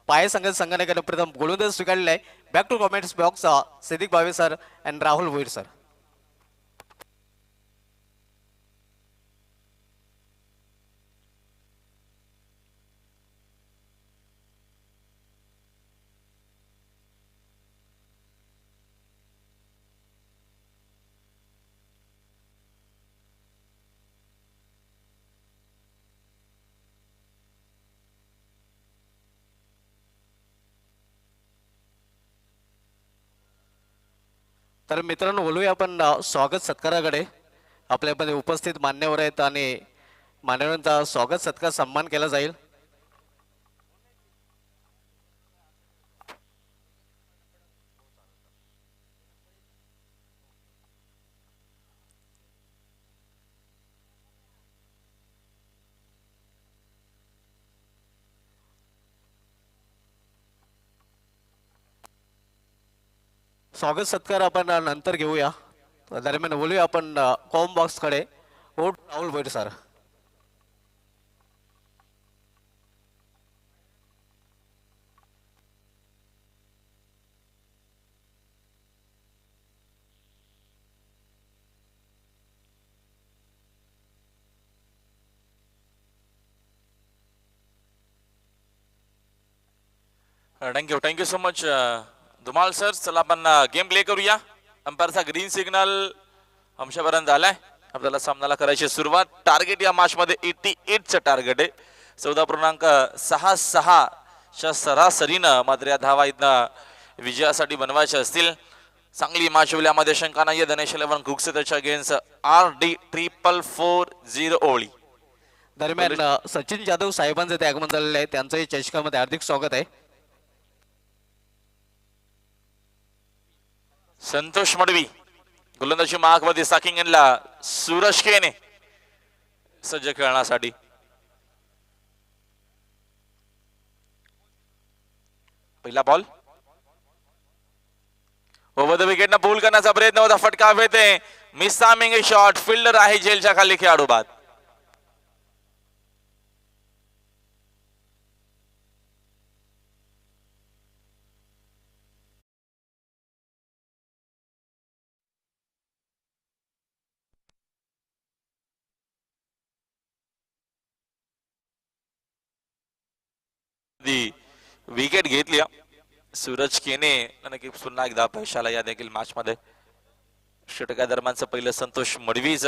पाय संघाने प्रथम गोलंदाज स्वीकारलेला आहे. Back to comments box Siddiq Bawe sir and Rahul Bhoir sir. तर मित्रांनो बोलूया आपण स्वागत सत्काराकडे. आपल्यामध्ये उपस्थित मान्यवर आहेत आणि मान्यवरांचा स्वागत सत्कार सन्मान केला जाईल. स्वागत सत्कार आपण नंतर घेऊया. दरम्यान बोलूया आपण कॉम बॉक्सकडे. ओ राहुल भैर sir. Thank you so much Dhumal sir. चला आपण गेम प्ले करूया. अंपायरचा ग्रीन सिग्नल आमच्यापर्यंत आलाय. आपल्याला सामनाला करायची सुरुवात. टार्गेट या मॅच मध्ये 88चं टार्गेट आहे. 14.66 च्या सरासरीनं मात्र या धावा इथनं विजयासाठी बनवायच्या असतील. चांगली मॅच होल्यामध्ये शंका नाहीये. धनेश 11 कुकसे त्याच्या अगेन्स्ट RD 4440 ओळी. दरम्यान सचिन जाधव साहेबांचं ते आगमन झालेलं आहे. त्यांचंही चषकामध्ये हार्दिक स्वागत आहे. संतोष मडवी गोलंदाजी मार्कमध्ये साकिंग यांना सूरज केने सज्ज खेळण्यासाठी. पहिला बॉल ओव्हर द विकेट ना पूल करण्याचा प्रयत्न होता. फटका येते. Miss timing shot. फिल्डर आहे जेलच्या खाली खेळाडू बाद. विकेट घेतली सूरज केने. नक्कीच पुन्हा एकदा पैशाला या देखील मॅच मध्ये. षटका दरम्यानचं पहिलं संतोष मडवीच.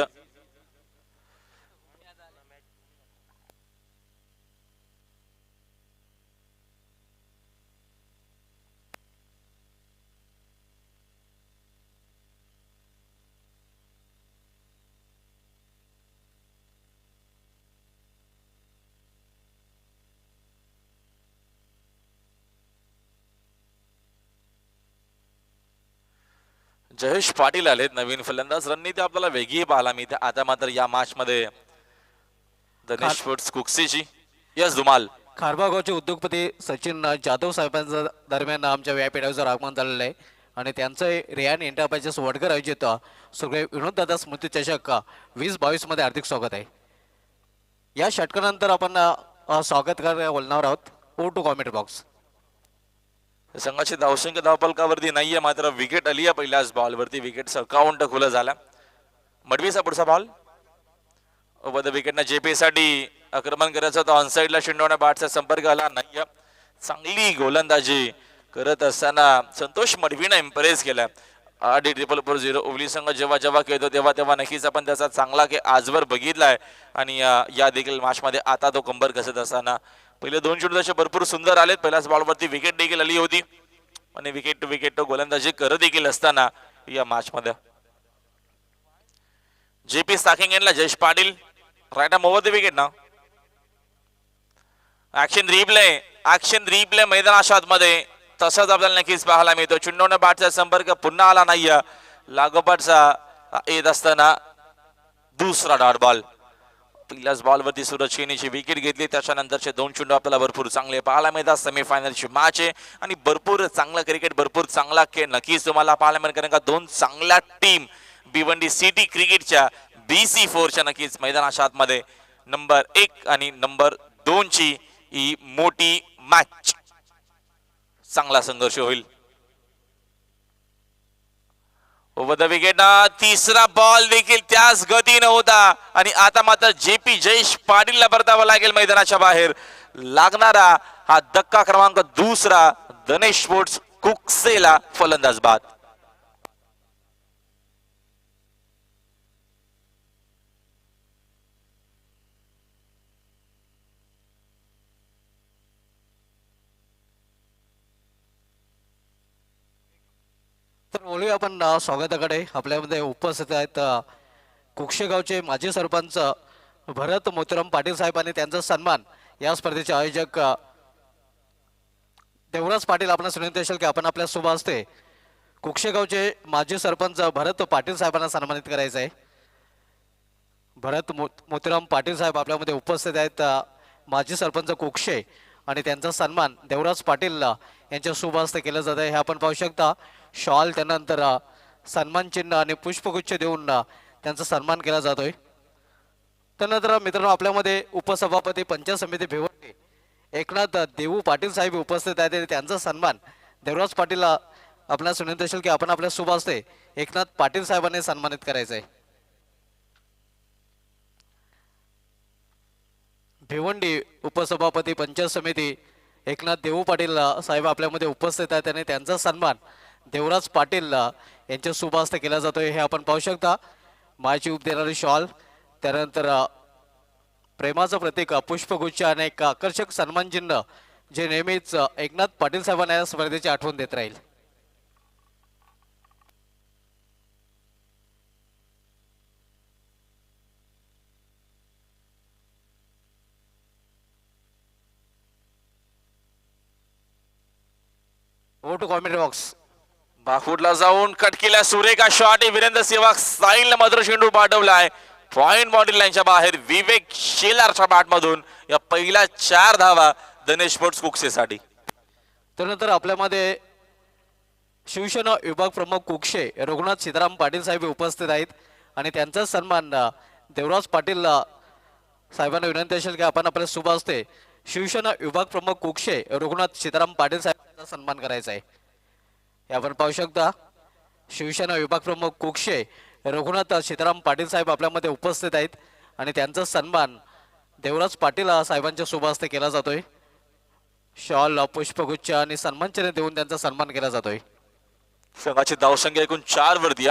जयेश पाटील आलेत नवीन फलंदाज. रणनीती आपल्याला वेगळी पाहायला मिळते आता मात्र या मॅच मध्ये. धनेश फुट्स कुक्सीची. यस धुमाल. खारबागावचे उद्योगपती सचिन जाधव साहेबांचं दरम्यान आमच्या व्यापीठावर आगमन झालेलं आहे आणि त्यांचं रियान एंटरप्राइजेस वडकर आयोजित सुरगे विनोददादा स्मृती चषक 2022 मध्ये हार्दिक स्वागत आहे. या षटकानंतर आपण स्वागत करायला बोलणार आहोत. ओ टू कॉमेंट बॉक्स. संघाची धावसंख्या धावपलकावरती नाहीये मात्र विकेट आली आहे पहिल्याच बॉल वरती. विकेटचं अकाउंट खुलं झालं. मडवीचा पुढचा बॉल. ओव्हर द विकेट ना JP साठी आक्रमण करायचं होतं. ऑनसाइडला शिंडवण्या बॅटचा संपर्क आला नाही. चांगली गोलंदाजी करत असताना संतोष मडवीनं इम्प्रेस केला. RD 4440 ओवली संघ जेव्हा जेव्हा खेळतो तेव्हा नक्कीच आपण त्याचा चांगला की आजवर बघितलाय. आणि या देखील मॅच मध्ये आता तो कंबर कसत असताना पहिले 2 चेंडू भरपूर सुंदर आलेत. पहिल्याच बॉलवरती विकेट देखील आली होती आणि विकेट टू विकेट गोलंदाजी करत देखील असताना या मॅच मध्ये JP साकिंग यांना Jayesh Patil right arm over the wicket ना. ऍक्शन रिप्ले मैदानाशात मध्ये तसंच आपल्याला नक्कीच पाहायला मिळतो. चुंडवण्या बॅटचा संपर्क पुन्हा आला नाही. लागोपाठचा येत असताना दुसरा डॉट बॉल. पहिल्याच बॉलवरती सूरज केनीची विकेट घेतली. त्याच्यानंतरचे 2 चेंडू आपल्याला भरपूर चांगले पाहायला मिळतात. सेमीफायनलची मॅच आहे आणि भरपूर चांगला क्रिकेट भरपूर चांगला खेळ नक्कीच तुम्हाला पाहायला मिळेल. कारण का 2 चांगल्या टीम भिवंडी सिटी क्रिकेटच्या BC4च्या नक्कीच मैदानाशात मध्ये नंबर 1 आणि नंबर 2 ची ही मोठी मॅच. चांगला संघर्ष होईल. ओव्हर द विकेट ना तिसरा बॉल देखील त्याच गतीने होता आणि आता मात्र JP जयेश पाटीलला परतावं लागेल मैदानाच्या बाहेर. लागणारा हा धक्का क्रमांक दुसरा. धनेश स्पोर्ट्स कुक्सेला फलंदाज बाद. तर बोलूया आपण स्वागताकडे. आपल्यामध्ये उपस्थित आहेत कुक्षेगावचे माजी सरपंच भरत मोतीराम पाटील साहेब आणि त्यांचा सन्मान. या स्पर्धेचे आयोजक देवराज पाटील. आपण विनंती असेल की आपण आपल्या शुभ हस्ते कुक्षेगावचे माजी सरपंच भरत पाटील साहेबांना सन्मानित करायचं आहे. भरत मोतीराम पाटील साहेब आपल्यामध्ये उपस्थित आहेत. माजी सरपंच कुक्षे आणि त्यांचा सन्मान देवराज पाटील यांच्या शुभ हस्ते केलं जात आहे. हे आपण पाहू शकता. शॉल त्यानंतर सन्मान चिन्ह आणि पुष्पगुच्छ देऊन त्यांचा सन्मान केला जातोय. त्यानंतर मित्रांनो आपल्यामध्ये उपसभापती पंचायत समिती भिवंडी एकनाथ देवू पाटील साहेब उपस्थित आहेत आणि त्यांचा सन्मान देवराज पाटील. आपणास विनंती असेल की आपण आपल्या शुभ हस्ते एकनाथ पाटील साहेबांनी सन्मानित करायचं आहे. भिवंडी उपसभापती पंचायत समिती एकनाथ देवू पाटील साहेब आपल्यामध्ये उपस्थित आहेत आणि त्यांचा सन्मान देवराज पाटील यांच्या शुभ हस्ते केला जातोय. हे आपण पाहू शकता. मायची उप देणारी शॉल त्यानंतर प्रेमाचं प्रतीक पुष्पगुच्छ आणि एक आकर्षक सन्मान चिन्ह जे नेहमीच एकनाथ पाटील साहेबांना या स्पर्धेची आठवण देत राहील. Go to commentary box. बाखूडला जाऊन कट केल्या सुरेखा शॉट. वीरेंद्र सेवक साईलने मात्र चेंडू पाठवलाय पॉइंट बाउंड्री लाईनच्या बाहेर. विवेक शेलारच्या बॅटमधून या पहिल्या 4 धावा धनेश स्पोर्ट्स कुक्षेसाठी. त्यानंतर आपल्यामध्ये शिवसेना विभाग प्रमुख कुक्षे रघुनाथ सीताराम पाटील साहेब उपस्थित आहेत आणि त्यांचा सन्मान देवराज पाटील साहेबांना विनंती असेल की आपण आपल्या शुभ हस्ते शिवसेना विभाग प्रमुख कुक्षे रघुनाथ सीताराम पाटील साहेबांचा सन्मान करायचा आहे. हे आपण पाहू शकता. शिवसेना विभाग प्रमुख कुक्षे रघुनाथ सीताराम पाटील साहेब आपल्यामध्ये उपस्थित आहेत आणि त्यांचा सन्मान देवराज पाटील साहेबांच्या शुभ हस्ते केला जातोय. शॉल पुष्पगुच्छ आणि सन्मानचिन्ह देऊन त्यांचा सन्मान केला जातोय. संघाची धावसंख्या एकूण 4 वरती.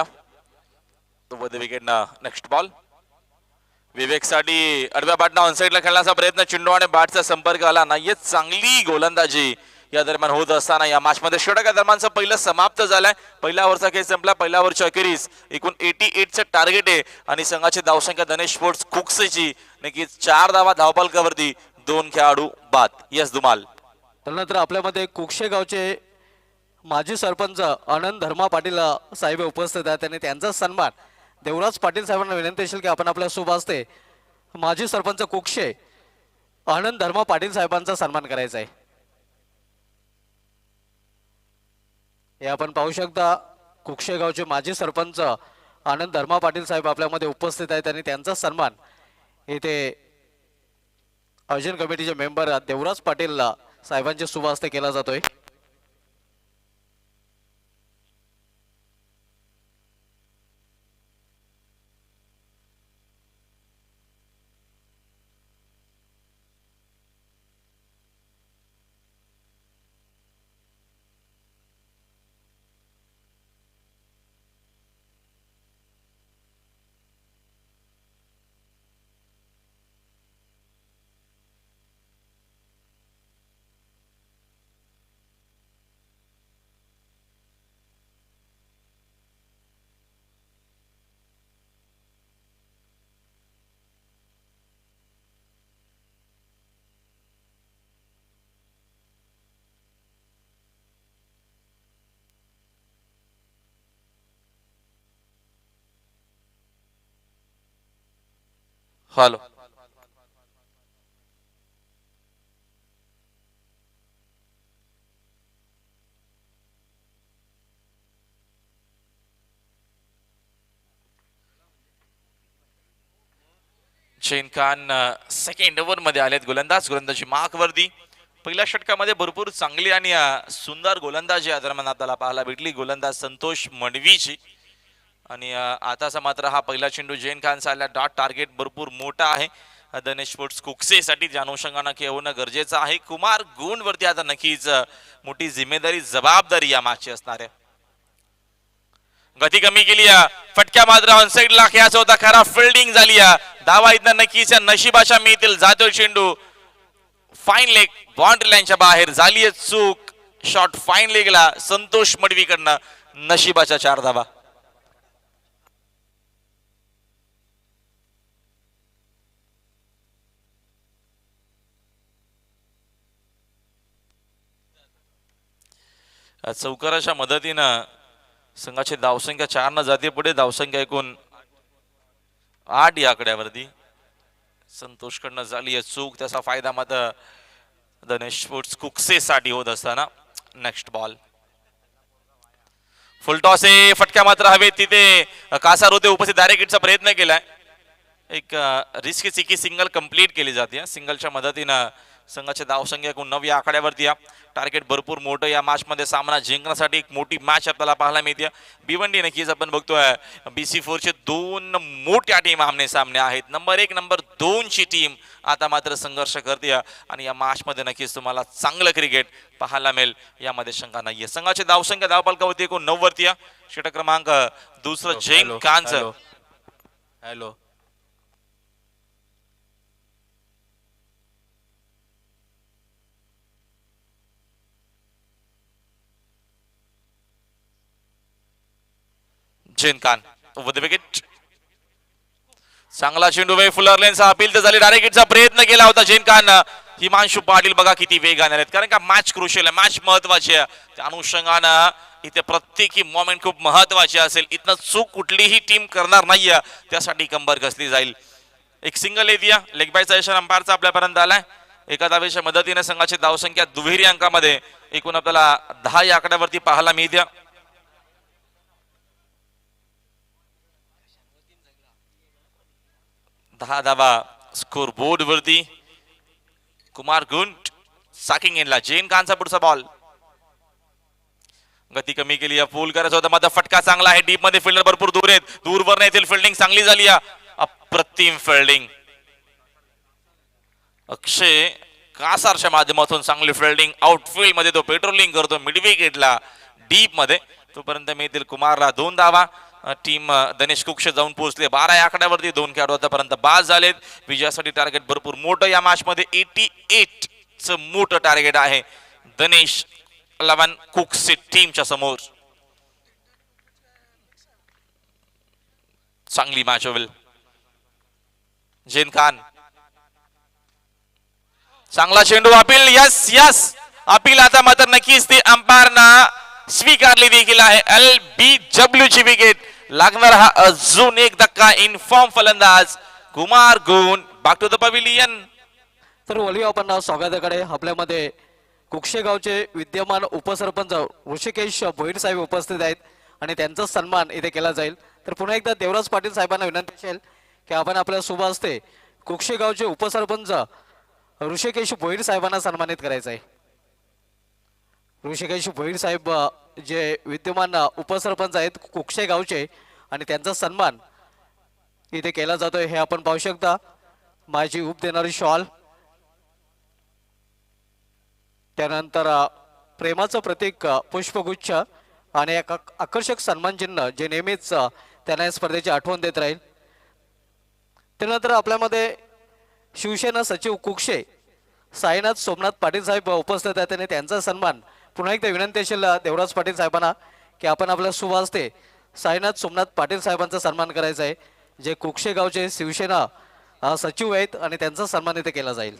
विकेट ना नेक्स्ट बॉल. विवेक साठी आडव्या बॅटना ऑनसाइडला खेळण्याचा प्रयत्न. चेंडू आणि बॅटचा संपर्क आला नाहीये. चांगली गोलंदाजी या दरम्यान होत असताना या मॅच मध्ये षटका दरम्यानचं पहिलं समाप्त झालंय. पहिल्या ओव्हरचा खेळ संपला. पहिल्या ओव्हरच्या अखेरीस एकूण 88चं टार्गेट आहे आणि संघाची धावसंख्या धनेश स्पोर्ट्स कुक्षेची नक्कीच 4 धावा धावफलकावरती 2 खेळाडू बाद. यस धुमाल. त्यानंतर आपल्यामध्ये कुक्षे गावचे माजी सरपंच आनंद धर्मा पाटील साहेब उपस्थित आहेत आणि त्यांचा सन्मान देवराज पाटील साहेबांना विनंती असेल की आपण आपल्या शुभ हस्ते माजी सरपंच कुक्षे आनंद धर्मा पाटील साहेबांचा सन्मान करायचा आहे. हे आपण पाहू शकता. कुक्षे गावचे माजी सरपंच आनंद धर्मा पाटील साहेब आपल्यामध्ये उपस्थित आहेत आणि त्यांचा सन्मान इथे आयोजन कमिटीचे मेंबर देवराज पाटील साहेबांच्या शुभ हस्ते केला जातोय. हॅलो. शेन खान सेकंड ओव्हर मध्ये आलेत. गोलंदाजी मार्क वरती. पहिल्या षटकामध्ये भरपूर चांगली आणि सुंदर गोलंदाजी या दरम्यान आपल्याला पाहायला भेटली. गोलंदाज संतोष मडवीची आणि आताचा मात्र हा पहिला चेंडू जैन खानचा आला. डॉट टार्गेट भरपूर मोठा आहे धनेश स्पोर्ट्स कुक्षेसाठी. ज्या अनुषंगानं खेळणं गरजेचं आहे. कुमार गुण वरती आता नक्कीच मोठी जिम्मेदारी जबाबदारी या मॅचची असणार आहे. गती कमी केली. फटक्या मात्र ऑन साइडला खेळायचा होता. खरा फिल्डिंग झाली. धावा इथं नक्कीच नशिबाच्या मिळतील. जातोय चेंडू फाईन लेग बाउंड्री लाईनच्या बाहेर. झाली चूक. शॉट फाईन लेगला संतोष मडवीकडनं नशिबाच्या 4 धावा. चौकाराच्या मदतीनं संघाची धावसंख्या 4 न जाते पुढे. धावसंख्या एकूण 8 या आकड्यावरती. संतोषकडनं झाली आहे चूक, त्याचा फायदा मात्र धनेश स्पोर्ट्स कुकसेसाठी होत असताना. नेक्स्ट बॉल फुल टॉस आहे. फटका मात्र हवेत. तिथे कासार होते उपस्थित. डायरेक्ट हिटचा प्रयत्न केलाय. एक रिस्क चिकी सिंगल कंप्लीट केली जाते. सिंगलच्या मदतीनं संघाच्या धावसंख्या एकूण 9 या आकड्यावरती. टार्गेट भरपूर मोठं या मॅच मध्ये. सामना जिंकण्यासाठी एक मोठी मॅच आपल्याला पाहायला मिळते. भिवंडी नक्कीच आपण बघतोय BC4 चे 2 मोठ्या टीम आमने सामने आहेत. नंबर 1 नंबर 2 ची टीम आता मात्र संघर्ष करते आणि या मॅच मध्ये नक्कीच तुम्हाला चांगलं क्रिकेट पाहायला मिळेल यामध्ये शंका नाहीये. संघाची धावसंख्या धावपालकावरती एकूण 9 वरती. षटक क्रमांक दुसरं जैन खानचं. Hello Zain Khan over the wicket. चांगला चेंडू वे फुलर लेनचा अपील तर झाली. डायरेक्ट हिटचा प्रयत्न केला होता जैन खान. हिमांशु पाटील बघा किती वेगाने आहेत, कारण का मॅच क्रुशियल आहे, मॅच महत्वाची आहे. त्या अनुषंगानं इथे प्रत्येकी मोमेंट खूप महत्वाची असेल. इथनं चूक कुठलीही टीम करणार नाहीये, त्यासाठी कंबर कसली जाईल. एक single area leg bye suggestion अंपायरचा आपल्यापर्यंत आलाय. एका धावेच्या मदतीने संघाची धावसंख्या दुहेरी अंकामध्ये एकूण आपल्याला 10 या आकड्यावरती पाहायला मिळते. धावा स्कोर बोर्ड वरती. कुमार गुंट साकिंग इनला. जैन खानचा पुढचा बॉल. गती कमी केली, फुल करायचं होतं मात्र फटका चांगला आहे. डीप मध्ये फिल्डर भरपूर दूर आहेत, दूरवर नाही येथील फिल्डिंग चांगली झाली. अप्रतिम फिल्डिंग अक्षय कासारच्या माध्यमातून. चांगली फिल्डिंग. आउटफील्ड मध्ये तो पेट्रोलिंग करतो मिड विकेटला डीप मध्ये. तोपर्यंत मिळतील कुमारला 2 धावा. टीम धनेश कुक्षे जाऊन पोहोचले 12 या आकड्यावरती. 2 खेळाडू आतापर्यंत बाद झालेत. विजयासाठी टार्गेट भरपूर मोठं या मॅच मध्ये. 88 च मोठं टार्गेट आहे धनेश 11 कुक्षे टीमच्या समोर. चांगली मॅच होईल. जैन खान चांगला चेंडू. अपील यस यस अपील आता मात्र नक्कीच ते अंपायरना स्वीकारली देखील आहे. LBW ची विकेट लागणार. हा अजून एक धक्का. इनफॉर्म फलंदाज कुमार गुण बॅक टू द पवेलियन. तर वळूया आपण स्वागताकडे. आपल्यामध्ये कुक्षे गावचे विद्यमान उपसरपंच ऋषिकेश भोईर साहेब उपस्थित आहेत आणि त्यांचा सन्मान इथे केला जाईल. तर पुन्हा एकदा देवराज पाटील साहेबांना विनंती असेल की आपण आपल्या शुभ हस्ते कुक्षे गावचे उपसरपंच ऋषिकेश भोईर साहेबांना सन्मानित करायचं आहे. ऋषिकेश भोईर साहेब जे विद्यमान उपसरपंच आहेत कुक्षे गावचे आणि त्यांचा सन्मान इथे केला जातोय हे आपण पाहू शकता. माझी उप देणारी शॉल, त्यानंतर प्रेमाचं प्रतीक पुष्पगुच्छ आणि एक आकर्षक सन्मान चिन्ह जे नेहमीच त्यांना या स्पर्धेची आठवण देत राहील. त्यानंतर आपल्यामध्ये शिवसेना सचिव कुक्षे साईनाथ सोमनाथ पाटील साहेब उपस्थित आहेत आणि त्यांचा सन्मान पुन्हा एकदा विनंती असेल देवराज पाटील साहेबांना की आपण आपल्या शुभ हस्ते साईनाथ सोमनाथ पाटील साहेबांचा सन्मान करायचा आहे, जे कुक्षे गावचे शिवसेना सचिव आहेत आणि त्यांचा सन्मान इथे केला जाईल.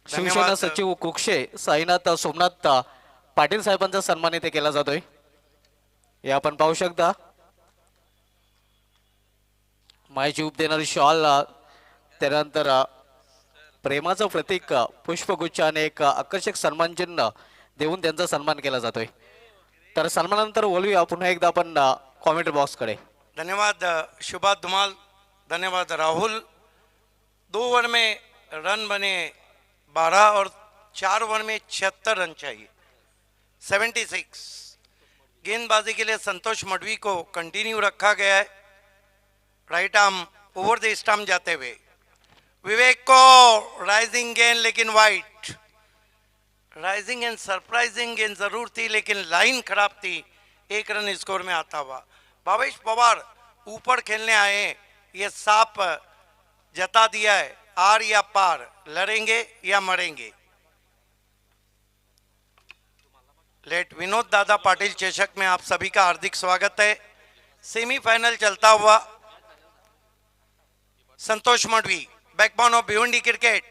शिवसेना सचिव कुक्षे साईनाथ सोमनाथ पाटील साहेबांचा सन्मान इथे केला जातोय हे आपण पाहू शकता. मायची उप देणारी शॉल, त्यानंतर प्रेमाचं प्रतीक पुष्पगुच्छ आणि एक आकर्षक सन्मान चिन्ह देऊन त्यांचा सन्मान केला जातोय. तर सन्मानानंतर बोलूया पुन्हा एकदा आपण कॉमेंट्री बॉक्स कडे. धन्यवाद शुभा धुमाल, धन्यवाद राहुल. 2 ओवर में रन बने 12 और 4 ओवर में 76 रन चाहिए. 76 गेंदबाजी के लिए संतोष मडवी को कंटिन्यू रखा गया है. Right arm over the stump जाते हुए विवेक को राइजिंग गेंद, लेकिन वाइट. राइजिंग एंड सरप्राइजिंग गेंद जरूर थी, लेकिन लाइन खराब थी. 1 रन स्कोर में आता हुआ. भावेश पवार ऊपर खेलने आए, ये साफ जता दिया है आर या पार, लड़ेंगे या मरेंगे। लेट विनोद दादा पाटिल चषक में आप सभी का हार्दिक स्वागत है। सेमीफाइनल चलता हुआ Santosh Madvi, backbone of Bhiwandi cricket.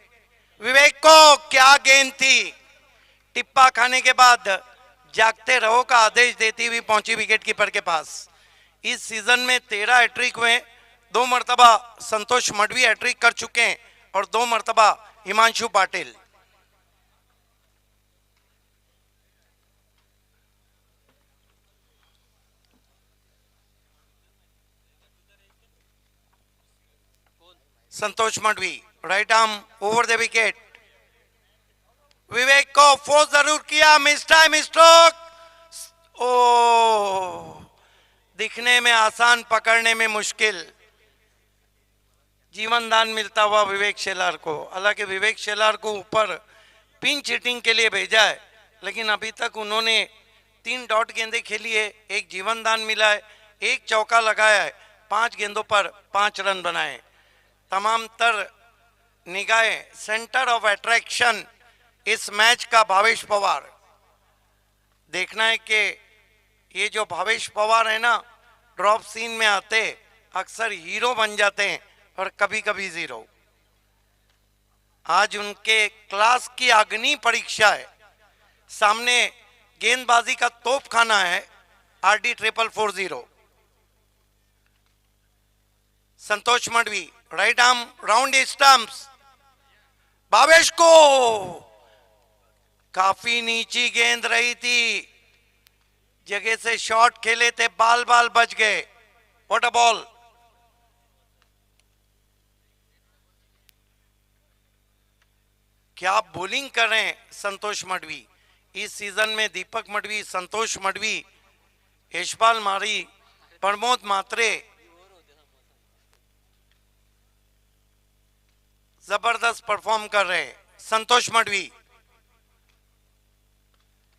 Vivek को क्या गेंद थी, टिप्पा खाने के बाद जागते रहो का आदेश देती हुई पहुंची विकेट कीपर के पास। इस सीजन में 13 हैट्रिक हुए, 2 मर्तबा संतोष मडवी हैट्रिक कर चुके हैं और 2 मर्तबा Himanshu Patil. Santosh Madvi, right arm over the wicket. Vivek को फोर्स जरूर किया, मिस टाइम स्ट्रोक। ओ, दिखने में आसान, पकड़ने में मुश्किल। जीवन दान मिलता हुआ विवेक शेलार को। हालांकि विवेक शेलार को ऊपर पिंच हिटिंग के लिए भेजा है, लेकिन अभी तक उन्होंने 3 डॉट गेंदें खेली है, 1 जीवन दान मिला है, 1 चौका लगाया है, 5 गेंदों पर 5 रन बनाए। तमाम तर निगाहें, centre of attraction is match का भावेश पवार। देखना है कि ये जो भावेश पवार है ना, ड्रॉप सीन में आते अक्सर हीरो बन जाते हैं और कभी कभी जीरो। आज उनके क्लास की अग्नि परीक्षा है। सामने गेंदबाजी का तोप खाना है RD 440। Santosh Madvi, right arm round stumps. Bhavesh को काफी नीची गेंद रही थी, जगह से शॉट खेले थे, बाल बाल बच गए। What a ball. क्या बॉलिंग कर रहे हैं संतोष मडवी। इस सीजन में दीपक मडवी, संतोष मडवी, यशपाल मारी, प्रमोद मात्रे जबरदस्त परफॉर्म कर रहे हैं। संतोष मडवी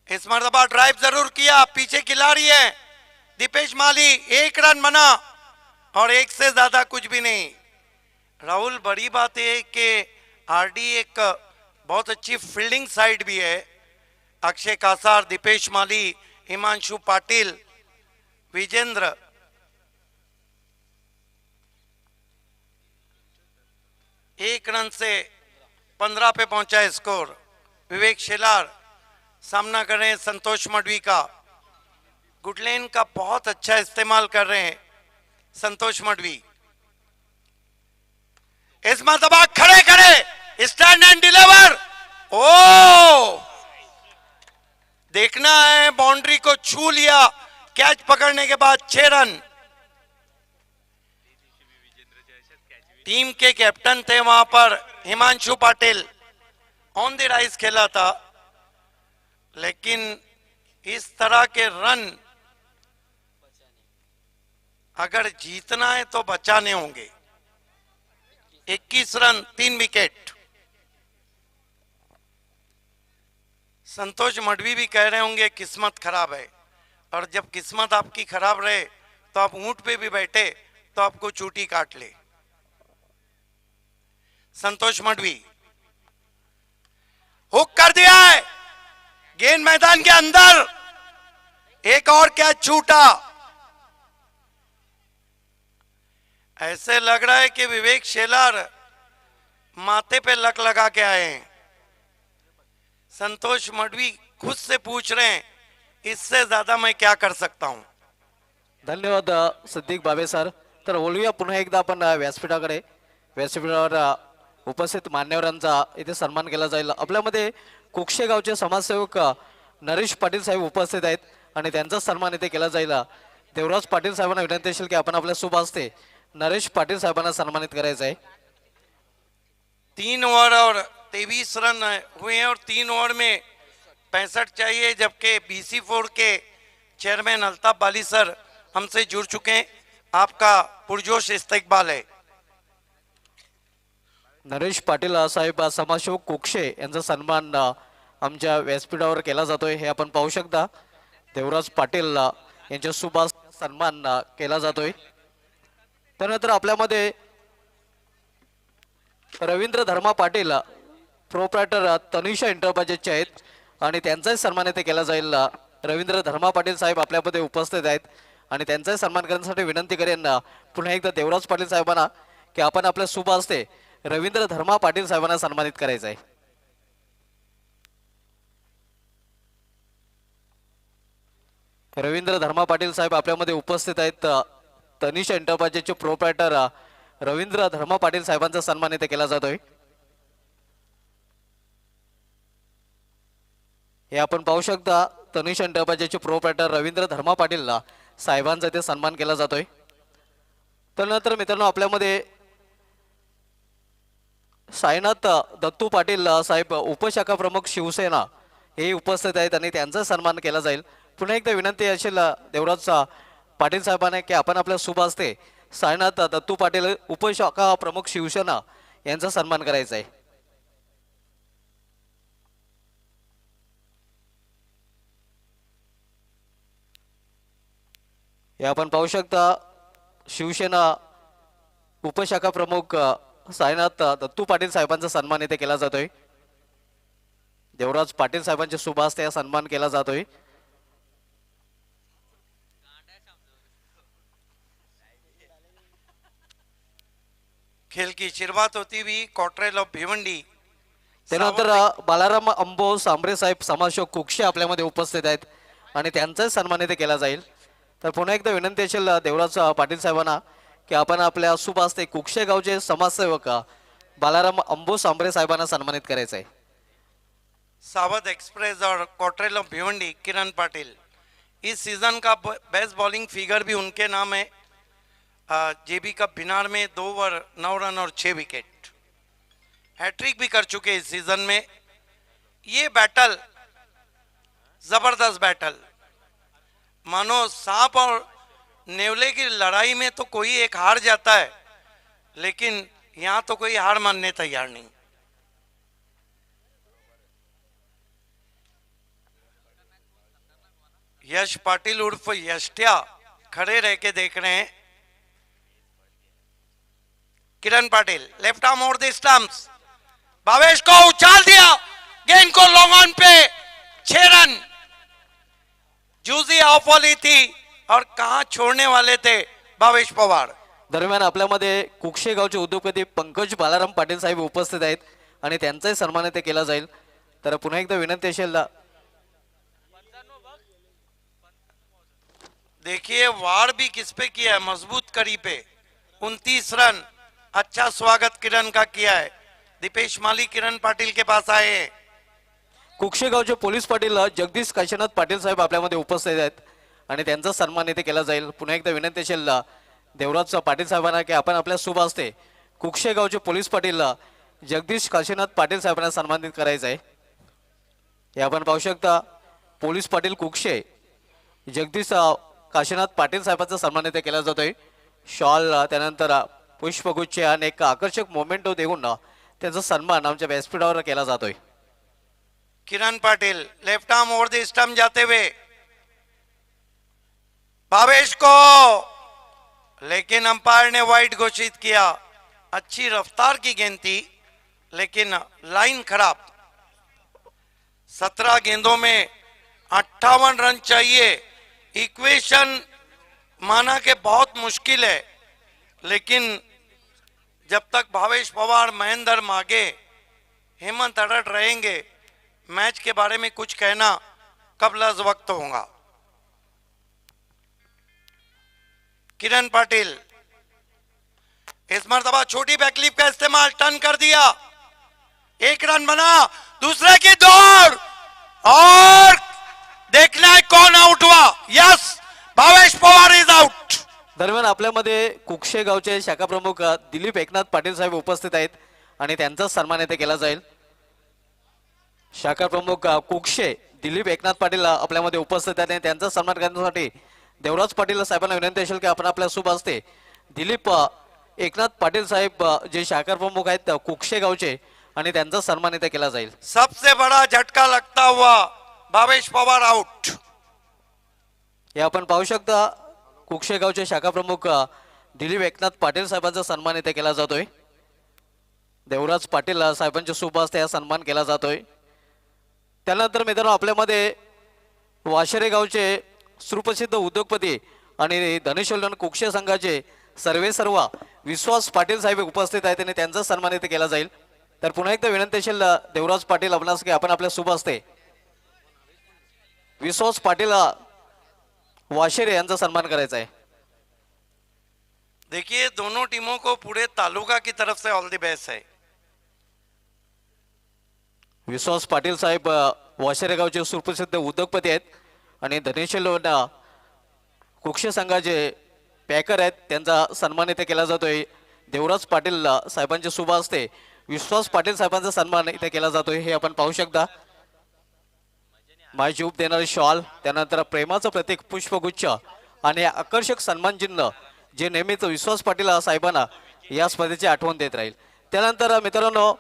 इस मरतबा ड्राइव जरूर किया, पीछे खिलाड़ी है दीपेश माली, 1 रन बना और 1 से ज्यादा कुछ भी नहीं। राहुल, बड़ी बात है कि RD एक बहुत अच्छी फील्डिंग साइड भी है। अक्षय कासार, दीपेश माली, हिमांशु पाटिल, विजेंद्र, एक रन से 15 पे पहुंचा है स्कोर। विवेक शेलार सामना कर रहे हैं संतोष मडवी का। गुडलेन का बहुत अच्छा इस्तेमाल कर रहे हैं संतोष मडवी। इस मरतबा खड़े खड़े स्टैंड एंड डिलीवर। ओ, देखना है, बाउंड्री को छू लिया कैच पकड़ने के बाद 6 रन। टीम के कैप्टन थे वहां पर Himanshu Patil, on the rise खेला था, लेकिन इस तरह के रन अगर जीतना है तो बचाने होंगे। 21 रन, 3 विकेट। संतोष मडवी भी कह रहे होंगे किस्मत खराब है, और जब किस्मत आपकी खराब रहे तो आप ऊंट पे भी बैठे तो आपको चूटी काट ले। संतोष मडवी हुक कर दिया है, गेंद मैदान के अंदर, एक और कैच छूटा। ऐसे लग रहा है कि विवेक शेलार माथे पे लक लगा के आए हैं। संतोष मडवी खुद से पूछ रहे हैं इससे ज्यादा मैं क्या कर सकता हूं। धन्यवाद सिद्दीक बाबे सर. तर बोलूया पुन्हा एकदा आपण व्यासपीठाकडे. व्यासपीठावर उपस्थित मान्यवरांचा इथे सन्मान केला जाईल. आपल्यामध्ये कुक्षे गावचे समाजसेवक नरेश पाटील साहेब उपस्थित आहेत आणि त्यांचा सन्मान इथे केला जाईल. देवराज पाटील साहेबांना विनंती असेल की आपण आपल्या शुभ हस्ते नरेश पाटील साहेबांना सन्मानित करायचं आहे. 3 ओवर और 23 रन हुए हैं और 3 ओवर में 65 चाहिए, जबकि BC4 के चेयरमैन अल्ताफ बाली सर हमसे जुड़ चुके हैं. आपका पुरजोश इस्तकबाल है. नरेश पाटील साहेब समाजसेवक कुक्षे यांचा सन्मान आमच्या व्यासपीठावर केला जातोय हे आपण पाहू शकता. देवराज पाटील यांच्या शुभ हस्ते सन्मान केला जातोय. त्यानंतर आपल्यामध्ये रवींद्र धर्मा पाटील प्रोप्रायटर तनिषा एंटरप्राइजेसचे आहेत आणि त्यांचाही सन्मान इथे केला जाईल. रवींद्र धर्मा पाटील साहेब आपल्यामध्ये उपस्थित आहेत आणि त्यांचाही सन्मान करण्यासाठी विनंती करेन पुन्हा एकदा देवराज पाटील साहेबांना की आपण आपल्या शुभ हस्ते रवींद्र धर्मा पाटील साहेबांना सन्मानित करायचं आहे. रवींद्र धर्मा पाटील साहेब आपल्यामध्ये उपस्थित आहेत. तनिषा एंटरप्राइजेसचे प्रोप्रायटर रवींद्र धर्मा पाटील साहेबांचा सन्मान इथे केला जातोय. हे आपण पाहू शकता तनिषा एंटरप्राइजेसचे प्रोप्रायटर रवींद्र धर्मा पाटील साहेबांचा इथे सन्मान केला जातोय. त्यानंतर मित्रांनो आपल्यामध्ये साईनाथ दत्तू पाटील साहेब उपशाखा प्रमुख शिवसेना हे उपस्थित आहेत आणि त्यांचा सन्मान केला जाईल. पुन्हा एकदा विनंती असेल देवराज पाटील साहेबांना की आपण आपल्या शुभ हस्ते साईनाथ दत्तू पाटील उपशाखा प्रमुख शिवसेना यांचा सन्मान करायचा आहे. हे आपण पाहू शकता शिवसेना उपशाखा प्रमुख साईनाथ दत्तू पाटील साहेबांचा सन्मान इथे केला जातोय. देवराज पाटील साहेबांच्या शुभ हस्ते सन्मान केला जातोय. खेल की शुरुआत होती हुई कॉट्रेल ऑफ भिवंडी. त्यानंतर बालाराम अंबो सांबरे साहेब समाजसेवक कुक्षे आपल्यामध्ये उपस्थित आहेत आणि त्यांचाही सन्मान इथे केला जाईल. तर पुन्हा एकदा विनंती असेल देवराज पाटील साहेबांना की आपण आपल्या शुभ हस्ते कुक्षे गावचे समाजसेवक बालाराम अंबो सांबरे साहेबांना सन्मानित करायचं आहे. सावध एक्सप्रेस और Cottrell of Bhiwandi Kiran Patil. Is season का बेस्ट बॉलिंग फिगर भी उनके नाम है. जेबी कप भिनार में 2 ओवर 9 रन और 6 विकेट. हैट्रिक भी कर चुके इस सीजन में. ये बैटल जबरदस्त बैटल, मानो सांप और नेवले की लड़ाई में तो कोई एक हार जाता है, लेकिन यहां तो कोई हार मानने तैयार नहीं. यश पाटिल उर्फ यष्टिया खड़े रह के देख रहे हैं. Kiran Patil left arm over the stumps. Bhavesh को उछाल दिया, गेंद को लॉन्ग ऑन पे 6 रन. जूजी ऑफ वाली थी और कहां छोड़ने वाले थे भावेश पवार. दरम्यान आपल्यामध्ये कुक्षे गावचे उद्योगपती पंकज बालाराम पाटील साहेब उपस्थित आहेत आणि त्यांचाही सन्मान इथे केला जाईल. तर पुन्हा एकदा विनंती असेल देखिए वार भी किस पे किया है, मजबूत कड़ी पे 29 रन. अच्छा स्वागत किरण का किया है. दीपेश माली किरण पाटिल के पास आए हैं. कुक्षे गावचे पोलीस पाटील जगदीश काशीनाथ पाटील साहेब आपल्यामध्ये उपस्थित आहेत आणि त्यांचा सन्मान इथे केला जाईल. पुन्हा एकदा विनंती असेल देवराज पाटील साहेबांना की आपण आपल्या शुभ हस्ते कुक्षे गावचे पोलीस पाटील जगदीश काशीनाथ पाटील साहेबांना सन्मानित करायचं आहे. हे आपण पाहू शकता पोलीस पाटील कुक्षे जगदीश काशीनाथ पाटील साहेबांचा सन्मान इथे केला जातोय. शॉल त्यानंतर पुष्पगुच्छ आणि एक आकर्षक मोमेंटो देऊन त्यांचा सन्मान आमच्या व्यासपीठावर केला जातोय. Kiran Patil left arm over the stump जाते हुए भावेश को, लेकिन अंपायर ने वाइड घोषित किया. अच्छी रफ्तार की गेंद थी लेकिन लाइन खराब. 17 गेंदों में 58 रन चाहिए. इक्वेशन माना के बहुत मुश्किल है, लेकिन जब तक भावेश पवार, महेंद्र मागे, हेमंत अडट रहेंगे, मैच के बारे में कुछ कहना कबल अज वक्त होगा. किरण पाटिल इस मर्तबा छोटी बैकलिप का इस्तेमाल टर्न कर दिया. 1 रन बना. दूसरे की दौड़ और देखना है कौन आउट हुआ. Yes, Bhavesh Pawar is out. दरम्यान आपल्यामध्ये कुक्षे गावचे शाखा प्रमुख दिलीप एकनाथ पाटील साहेब उपस्थित आहेत आणि त्यांचा सन्मान इथे केला जाईल. शाखा प्रमुख कुक्षे दिलीप एकनाथ पाटील आपल्यामध्ये उपस्थित आहेत आणि त्यांचा सन्मान करण्यासाठी देवराज पाटील साहेबांना विनंती असेल की आपण आपल्या शुभ हस्ते दिलीप एकनाथ पाटील साहेब जे शाखा प्रमुख आहेत कुक्षे गावचे आणि त्यांचा सन्मान इथे केला जाईल. सबसे बड़ा झटका लगता हुआ भावेश पवार आउट. हे आपण पाहू शकता कुक्षे गावचे शाखा प्रमुख दिलीप एकनाथ पाटील साहेबांचा सन्मान इथे केला जातोय. देवराज पाटील साहेबांच्या शुभ हस्ते हा सन्मान केला जातोय. त्यानंतर मित्रांनो आपल्यामध्ये वाशेरे गावचे सुप्रसिद्ध उद्योगपती आणि धनेश्वलन कुक्षे संघाचे सर्व विश्वास पाटील साहेब उपस्थित आहेत आणि त्यांचा सन्मान इथे केला जाईल. तर पुन्हा एकदा विनंती असेल देवराज पाटील आपणास की आपण आपल्या शुभ हस्ते विश्वास पाटील वाशेरे यांचा सन्मान करायचा आहे. देखिए दोनों टीमों को पूरे तालुका की तरफ से ऑल द बेस्ट है. विश्वास पाटील साहेब वाशेरे गावचे सुप्रसिद्ध उद्योगपती आहेत आणि धनेश्वर कुक्षे संघाचे पॅकर आहेत. त्यांचा सन्मान इथे केला जातोय. देवराज पाटील साहेबांच्या शुभ हस्ते विश्वास पाटील साहेबांचा सन्मान इथे केला जातोय हे आपण पाहू शकता. माय जीव देणारे शॉल, त्यानंतर प्रेमाचं प्रतीक पुष्पगुच्छ आणि आकर्षक सन्मान चिन्ह जे नेहमीच विश्वास पाटील साहेबांना या स्पर्धेची आठवण देत राहील. त्यानंतर मित्रांनो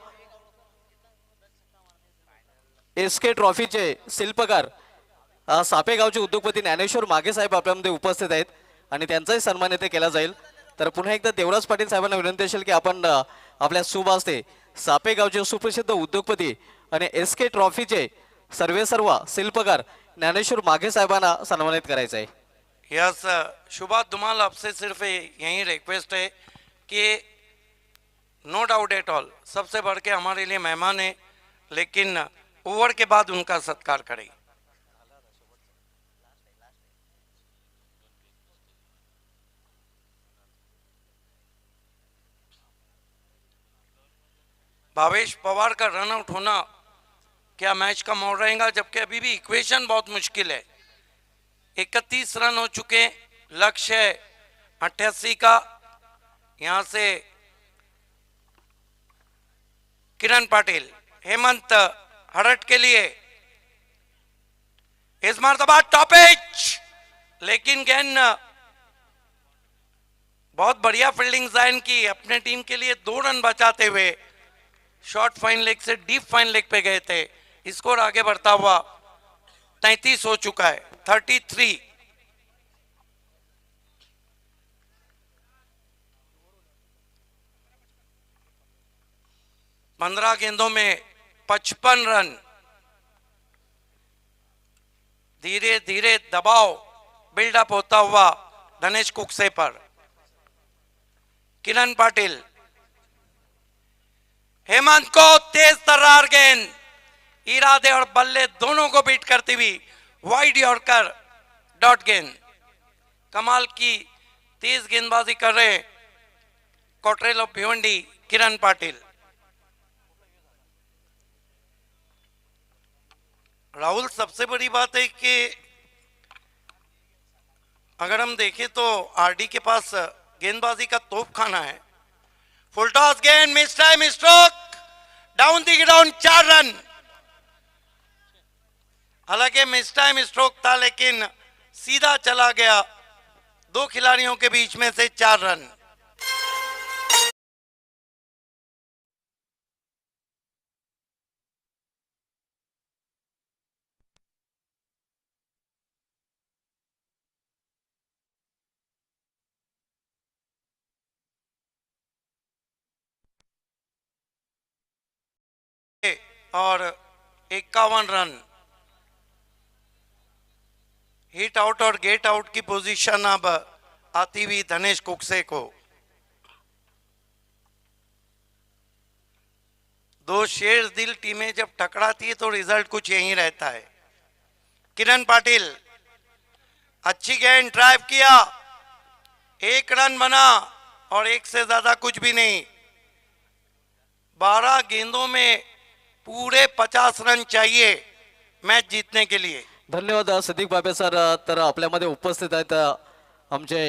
एसके ट्रॉफीचे शिल्पकार सापेगावचे उद्योगपती ज्ञानेश्वर मागे साहेब आपल्यामध्ये उपस्थित आहेत आणि त्यांचाही सन्मान इथे केला जाईल. तर पुन्हा एकदा देवराज पाटील साहेबांना विनंती असेल की आपण आपल्या शुभ हस्ते सापेगावचे सुप्रसिद्ध उद्योगपती आणि एसके ट्रॉफीचे सर्व शिल्पकार ज्ञानेश्वर मागे साहेबांना सन्मानित करायचं आहे. यस शुभा धुमाल, आपसे सिर्फ यही रिक्वेस्ट है कि नो डाउट एट ऑल सबसे बढ़ के हमारे लिए मेहमान है, लेकिन ओवर के बाद उनका सत्कार करें. भावेश पवार का रन आउट होना क्या मैच का मोड़ रहेगा, जबकि अभी भी इक्वेशन बहुत मुश्किल है. 31 रन हो चुके, लक्ष्य है 88 का. यहां से किरण पाटिल, हेमंत हरट के लिए इस मरतबा टॉपेज, लेकिन गेंद बहुत बढ़िया फील्डिंग जाइन की. अपने टीम के लिए 2 रन बचाते हुए शॉर्ट फाइन लेग से डीप फाइन लेग पे गए थे. स्कोर आगे बढ़ता हुआ 33 हो चुका है, 33. पंद्रह गेंदों में 55 रन. धीरे धीरे दबाव बिल्डअप होता हुआ धनेश कुकसे पर. किरण पाटिल, हेमंत को तेज तर्रार गेंद, इरादे और बल्ले दोनों को बीट करती हुई वाइड यॉर्कर डॉट गेंद. कमाल की तेज गेंदबाजी कर रहे कॉटरेल ऑफ भिवंडी किरण पाटिल. राहुल, सबसे बड़ी बात है कि अगर हम देखें तो आरडी के पास गेंदबाजी का तोप खाना है. फुल टॉस गेंद, miss time stroke, down the ground, 4 run. हालांकि मिस टाइम स्ट्रोक था लेकिन सीधा चला गया 2 खिलाड़ियों के बीच में से 4 रन. और 51 रन. हिट आउट और गेट आउट की पोजीशन अब आती हुई धनेश कुकसे को. 2 शेर दिल टीमें जब टकराती है तो रिजल्ट कुछ यही रहता है. किरण पाटिल, अच्छी गेंद, ड्राइव किया, 1 रन बना और 1 से ज्यादा कुछ भी नहीं. 12 गेंदों में पूरे 50 रन चाहिए मैच जीतने के लिए. धन्यवाद सदीक बाबे सर. तर आपल्यामध्ये उपस्थित आहेत आमचे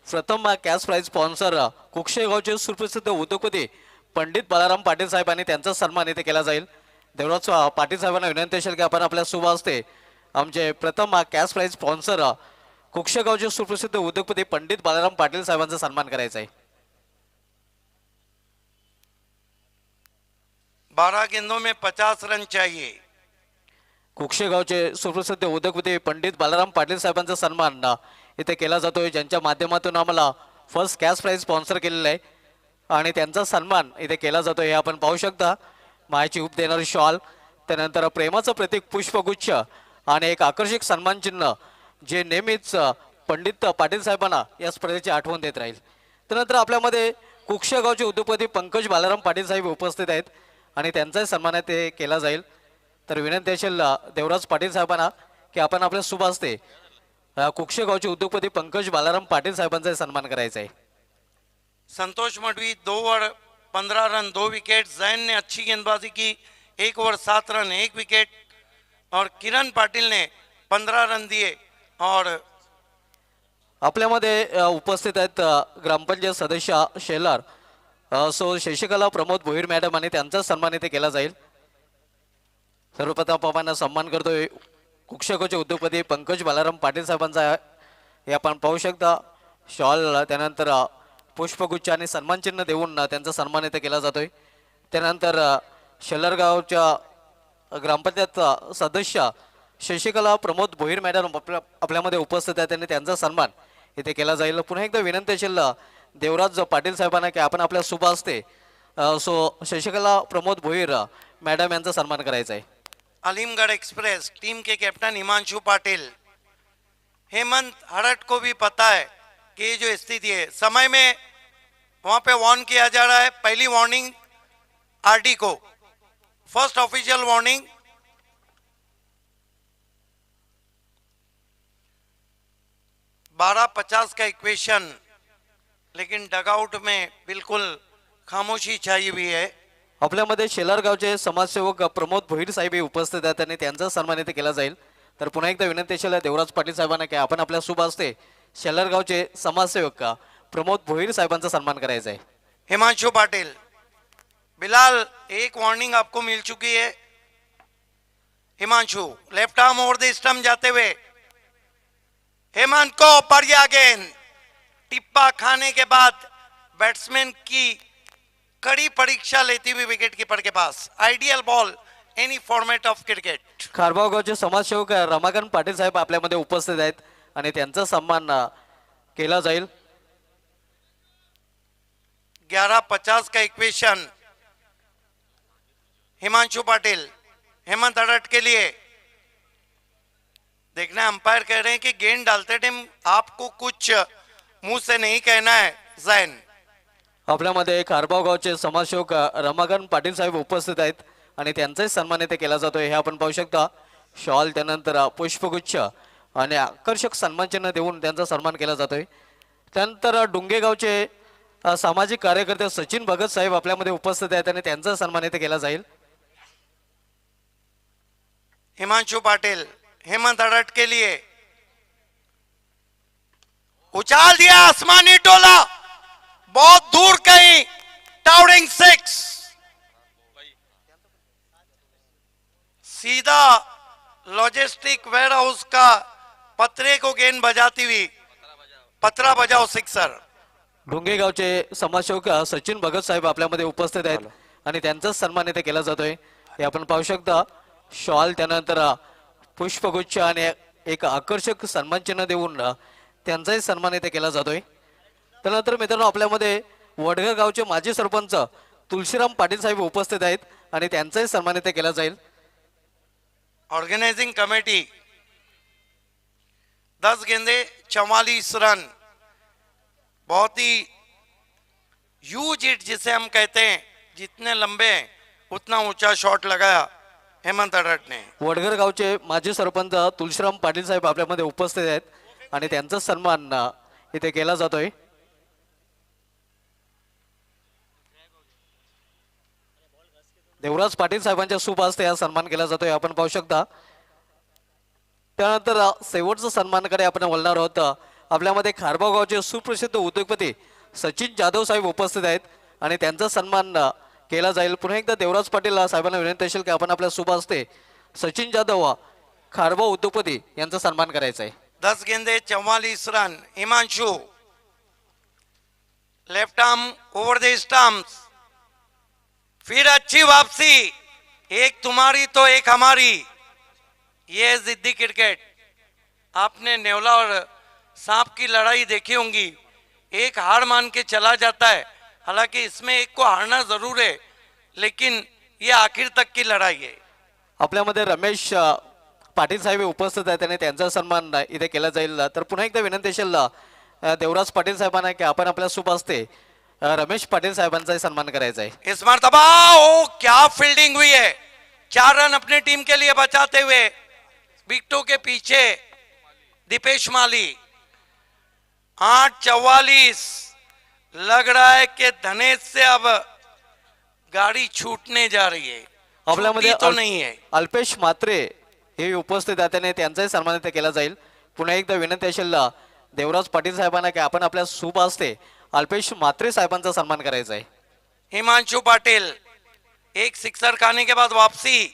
प्रथम कॅश प्राइज स्पॉन्सर कुक्षे गावचे सुप्रसिद्ध उद्योगपती पंडित बालाराम पाटील साहेब आणि त्यांचा सन्मान इथे केला जाईल. देवराज पाटील साहेबांना विनंती असेल की आपण आपल्या शुभ हस्ते आमचे प्रथम कॅश प्राइज स्पॉन्सर कुक्षे गावचे सुप्रसिद्ध उद्योगपती पंडित बालाराम पाटील साहेबांचा सन्मान करायचा आहे. 12 गेंदों में 50 रन चाहिए. कुक्षे गावचे सुप्रसिद्ध उद्योगपती पंडित बालाराम पाटील साहेबांचा सन्मान इथे केला जातोय, ज्यांच्या माध्यमातून आम्हाला फर्स्ट कॅश प्राइज स्पॉन्सर केलेला आहे. आणि त्यांचा सन्मान इथे केला जातो हे आपण पाहू शकता. मायाची उप देणारी शॉल, त्यानंतर प्रेमाचं प्रतीक पुष्पगुच्छ आणि एक आकर्षक सन्मान चिन्ह जे नेहमीच पंडित पाटील साहेबांना या स्पर्धेची आठवण देत राहील. त्यानंतर आपल्यामध्ये कुक्षगावचे उद्योगपती पंकज बालाराम पाटील साहेब उपस्थित आहेत आणि त्यांचाही सन्मान आहे ते केला जाईल. तर विनंती असेल देवराज पाटील साहेबांना की आपण आपल्या शुभ हस्ते कुक्षगावचे उद्योगपती पंकज बालाराम पाटील साहेबांचा सन्मान करायचा आहे. Santosh Madavi 2 over 15 run 2 wicket. Jain ने अच्छी गेंदबाजी की, 1 ओवर 7 रन 1 विकेट. और किरण पाटिल ने 15 रन दिए. और आपल्यामध्ये उपस्थित आहेत ग्रामपंचायत सदस्य शेलार सो शशिकला प्रमोद भोईर मॅडम आणि त्यांचा सन्मान इथे केला जाईल. सर्वप्रथम आपण सन्मान करतोय कुक्षकोचे उद्योगपती पंकज बालाराम पाटील साहेबांचा हे आपण पाहू शकता. शॉल, त्यानंतर पुष्पगुच्छ आणि सन्मान चिन्ह देऊन त्यांचा सन्मान इथे केला जातोय. त्यानंतर शेलारगावच्या ग्रामपंचायत सदस्य शशिकला प्रमोद भोईर मॅडम आपल्यामध्ये उपस्थित आहेत आणि त्यांचा सन्मान इथे केला जाईल. पुन्हा एकदा विनंती असेल देवराज पाटील साहेबांना की आपण आपल्या शुभ हस्ते सो शशिकला प्रमोद भोईर मॅडम यांचा सन्मान करायचा आहे. अलीमगढ़ एक्सप्रेस टीम के कैप्टन हिमांशु पाटिल. हेमंत हड़ट को भी पता है कि ये जो स्थिति है, समय में वहां पे वार्न किया जा रहा है. पहली वार्निंग आरडी को, फर्स्ट ऑफिशियल वार्निंग. बारह 50 का इक्वेशन, लेकिन डगआउट में बिल्कुल खामोशी छाई हुई है. आपल्यामध्ये शेलारगावचे समाजसेवक प्रमोद भोईर साहेब हे उपस्थित आहेत आणि त्यांचा सन्मान इथे केला जाईल. तर पुन्हा एकदा विनंती असेल देवराज पाटील साहेबांना की आपण आपल्या शुभ हस्ते शेलारगावचे समाजसेवक प्रमोद भोईर साहेबांचा सन्मान करायचा आहे. हिमांशु पाटिल. बिलाल, एक वार्निंग आपको मिल चुकी है. Himanshu left arm over the stump जाते हुए हेमंत को बढ़िया गेंद. टिप्पा खाने के बाद बैट्समैन की कड़ी परीक्षा लेती हुई विकेट कीपर के पास. Ideal ball any format of cricket. Kharbav गावचे समाजसेवक रमाकांत पाटील साहेब आपल्यामध्ये उपस्थित आहेत आणि त्यांचा सन्मान केला जाईल. 11:50 का इक्वेशन. हिमांशु पाटिल, हेमंत हड़ट के लिए. देखना, अंपायर कह रहे हैं कि गेंद डालते टाइम आपको कुछ मुंह से नहीं कहना है. जैन. आपल्यामध्ये खारबाव गावचे समाजसेवक रमाकांत पाटील साहेब उपस्थित आहेत आणि त्यांचाही सन्मान इथे केला जातोय हे आपण पाहू शकता. शॉल, त्यानंतर पुष्पगुच्छ आणि आकर्षक सन्मान चिन्ह देऊन त्यांचा सन्मान केला जातोय. त्यानंतर डुंगेगावचे सामाजिक कार्यकर्ते सचिन भगत साहेब आपल्यामध्ये उपस्थित आहेत आणि त्यांचा सन्मान इथे केला जाईल. हिमांशु पाटिल, हेमंत हड़ट के लिए. उछाल दिया, आसमानी टोला, बहुत दूर कहीं. टावरिंग 6. सीधा लॉजिस्टिक वेयर हाउस का पत्रे को गेंद बजाती हुई. पत्रा बजाओ सिक्सर. डोंगेगावचे समाजसेवक सचिन भगत साहेब आपल्यामध्ये उपस्थित आहेत आणि त्यांचाच सन्मान इथे केला जातोय हे आपण पाहू शकता. शॉल, त्यानंतर पुष्पगुच्छ आणि एक आकर्षक सन्मान चिन्ह देऊन त्यांचाही सन्मान इथे केला जातोय. त्यानंतर मित्रांनो आपल्यामध्ये वडघर गावचे माजी सरपंच तुलसीराम पाटील साहेब उपस्थित आहेत आणि त्यांचाही सन्मान इथे केला जाईल. ऑर्गेनाइजिंग कमेटी 10 गेंदे 44 रन. बहुत ही ह्यूज हिट जिसे हम कहते हैं, जितने लंबे हैं उतना ऊंचा शॉट लगाया हेमंत हड़ट ने. वडघर गावचे माजी सरपंच तुलसीराम पाटील साहेब आपल्यामध्ये उपस्थित आहेत आणि त्यांचा सन्मान इथे केला जातोय. देवराज पाटील साहेबांच्या शुभ हस्ते हा सन्मान केला जातोय आपण पाहू शकता. त्यानंतर शेवटचा सन्मानाकडे आपण वळणार आहोत. आपल्यामध्ये खारबाव गावचे सुप्रसिद्ध उद्योगपती सचिन जाधव साहेब उपस्थित आहेत आणि त्यांचा सन्मान केला जाईल. पुन्हा एकदा देवराज पाटील साहेबांना विनंती असेल की आपण आपल्या शुभ हस्ते सचिन जाधव खारबाव उद्योगपती यांचा सन्मान करायचा आहे. 10 गेंदे 44 run. Himanshu left arm over the stumps. फिर अच्छी वापसी. एक तुम्हारी तो एक हमारी. ये जिद्दी क्रिकेट. आपने नेवला और सांप की लड़ाई देखी होंगी. एक हार मान के चला जाता है हालांकि इसमें एक को हारना जरूर है, लेकिन ये आखिर तक की लड़ाई है. आपल्यामध्ये रमेश पाटील साहेब हे उपस्थित आहेत आणि त्यांचा सन्मान इथे केला जाईल. तर पुन्हा एकदा विनंती असेल देवराज पाटील साहेबांना की आपण आपल्या शुभ हस्ते रमेश पाटील साहेबांचा सन्मान करायचा आहे. इस मर्तबा ओ क्या फील्डिंग हुई है, 4 रन अपने टीम के लिए बचाते हुए विकेटों के पीछे दीपेश माली. 8:44 लग रहा है कि धनेश से अब गाड़ी छूटने जा रही है. आपल्यामध्ये छूटी तो नहीं है. अल्पेश म्हात्रे हे उपस्थित आहेत आणि त्यांचाही सन्मान इथे केला जाईल. पुन्हा एकदा विनंती असेल देवराज पाटील साहेबांना की आपण आपल्या शुभ हस्ते अल्पेश म्हात्रे साहेबांचा सन्मान करायचा आहे. हिमांशु पाटिल एक सिक्सर खाने के बाद वापसी,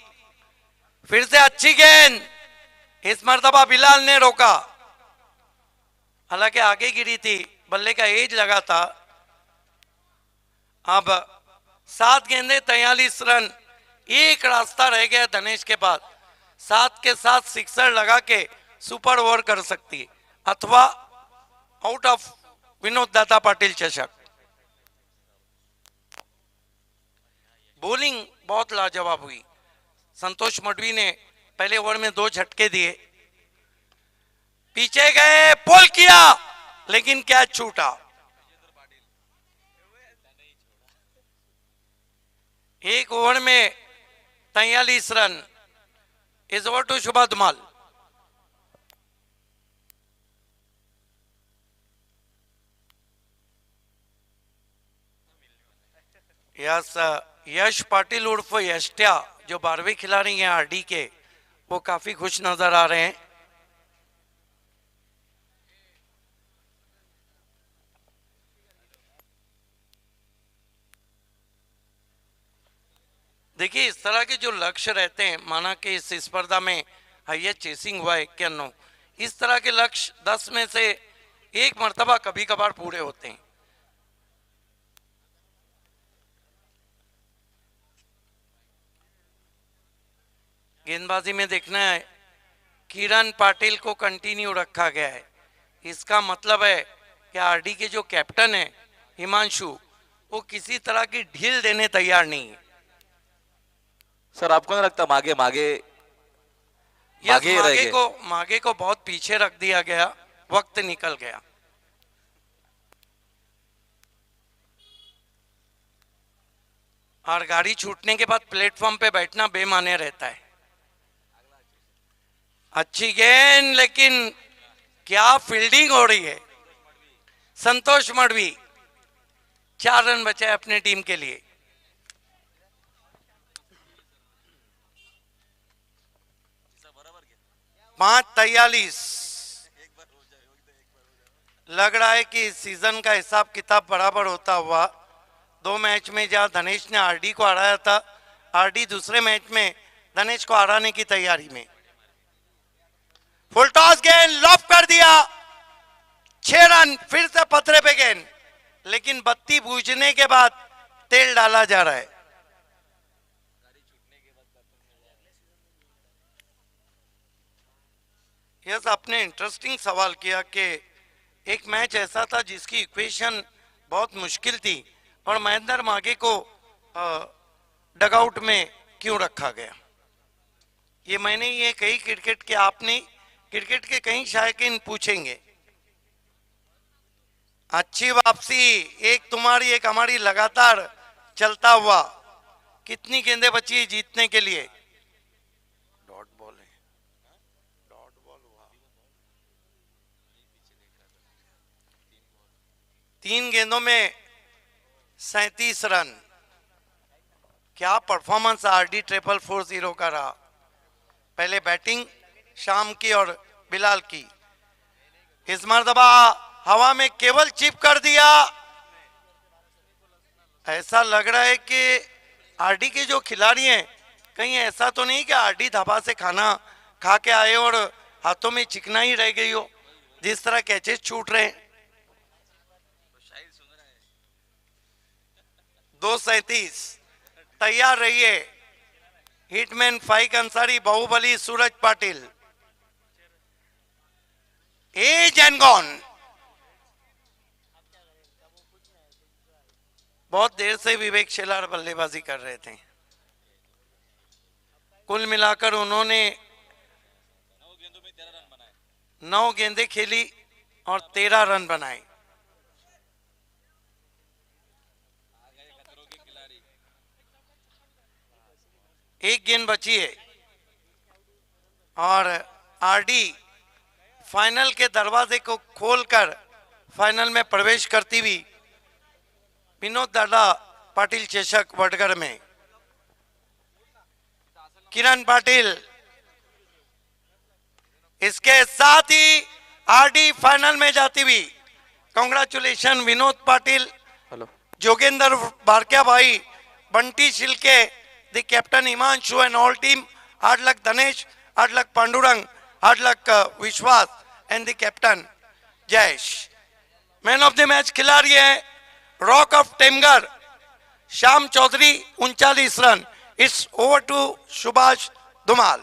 फिर से अच्छी गेंद. इस मर्तबा बिलाल ने रोका, हालांकि आगे गिरी थी, बल्ले का एज लगा था. अब 7 गेंदे 43 रन, एक रास्ता रह गया धनेश के पास. 7 के 7 सिक्सर लगा के सुपर ओवर कर सकती, अथवा आउट ऑफ विनोद दाता पाटिल चषक. बॉलिंग बहुत लाजवाब हुई. संतोष मडवी ने पहले ओवर में 2 झटके दिए, पीछे गए, पुल किया, लेकिन कैच छूटा. एक ओवर में 43 run. Is over to Shubha Dhumal. Yash Patil उर्फ यष्ट्या जो 12वीं खिलाड़ी हैं आरडी के, वो काफी खुश नजर आ रहे हैं. देखिए, इस तरह के जो लक्ष्य रहते हैं, माना कि इस स्पर्धा में हाईएस्ट चेसिंग हुआ है 91, इस तरह के लक्ष्य 10 में से एक मर्तबा कभी कभार पूरे होते हैं. गेंदबाजी में देखना है, किरण पाटिल को कंटिन्यू रखा गया है. इसका मतलब है कि आरडी के जो कैप्टन है हिमांशु, वो किसी तरह की ढील देने तैयार नहीं है. सर आपको नहीं लगता मागे मागे मागे रह गए? मागे को बहुत पीछे रख दिया गया, वक्त निकल गया. और गाड़ी छूटने के बाद प्लेटफॉर्म पे बैठना बेमाने रहता है. अच्छी गेंद, लेकिन क्या फील्डिंग हो रही है. संतोष मडवी 4 रन बचाए अपने टीम के लिए. पांच 43 लग रहा है कि सीजन का हिसाब किताब बराबर होता हुआ 2 मैच में जहां धनेश ने आरडी को हराया था, आरडी दूसरे मैच में धनेश को हराने की तैयारी में. फुल टॉस गेंद लॉफ कर दिया, 6 रन. फिर से पत्रे पे गेंद, लेकिन बत्ती बूझने के बाद तेल डाला जा रहा है. यस, आपने इंटरेस्टिंग सवाल किया कि एक मैच ऐसा था जिसकी इक्वेशन बहुत मुश्किल थी और महेंद्र मागे को डगआउट में क्यों रखा गया. ये मैंने ये कई क्रिकेट के, आपने क्रिकेट के कई शायकीन पूछेंगे. अच्छी वापसी, एक तुम्हारी एक हमारी लगातार चलता हुआ. कितनी गेंदें बची है जीतने के लिए? डॉट बॉल है, डॉट बॉल हुआ. 3 गेंदों में 37 रन. क्या परफॉर्मेंस आरडी 440 का रहा. पहले बैटिंग शाम की और बिलाल की. इस मर्तबा हवा में केवल चिप कर दिया. ऐसा लग रहा है कि आरडी के जो खिलाड़ी हैं, कहीं ऐसा तो नहीं कि आरडी धाबा से खाना खा के आए और हाथों में चिकनाई रह गई हो, जिस तरह कैचेस छूट रहे हैं. 2:37 तैयार रहिए. Hitman Faik Ansari, Baahubali Suraj Patil. Edge and gone. बहुत देर से विवेक शेलार बल्लेबाजी कर रहे थे। कुल मिलाकर उन्होंने 9 गेंदें खेली और 13 रन बनाए। एक गेंद बची है और आरडी फाइनल के दरवाजे को खोलकर फाइनल में प्रवेश करती हुई विनोद दादा पाटिल चषक वडगर में किरण पाटिल, इसके साथ ही आरडी फाइनल में जाती हुई। कांग्रेचुलेशन विनोद पाटिल, जोगेंद्र बारकिया भाई, Bunty Shilke, the captain Himanshu and all team, hard luck Dhanesh, hard luck Pandurang, hard luck Vishwas and the captain Jayesh. Man of the match खिलाड़ी है rock of Temghar Shyam Chaudhary 39 run. It's over to Subhash Dhumal.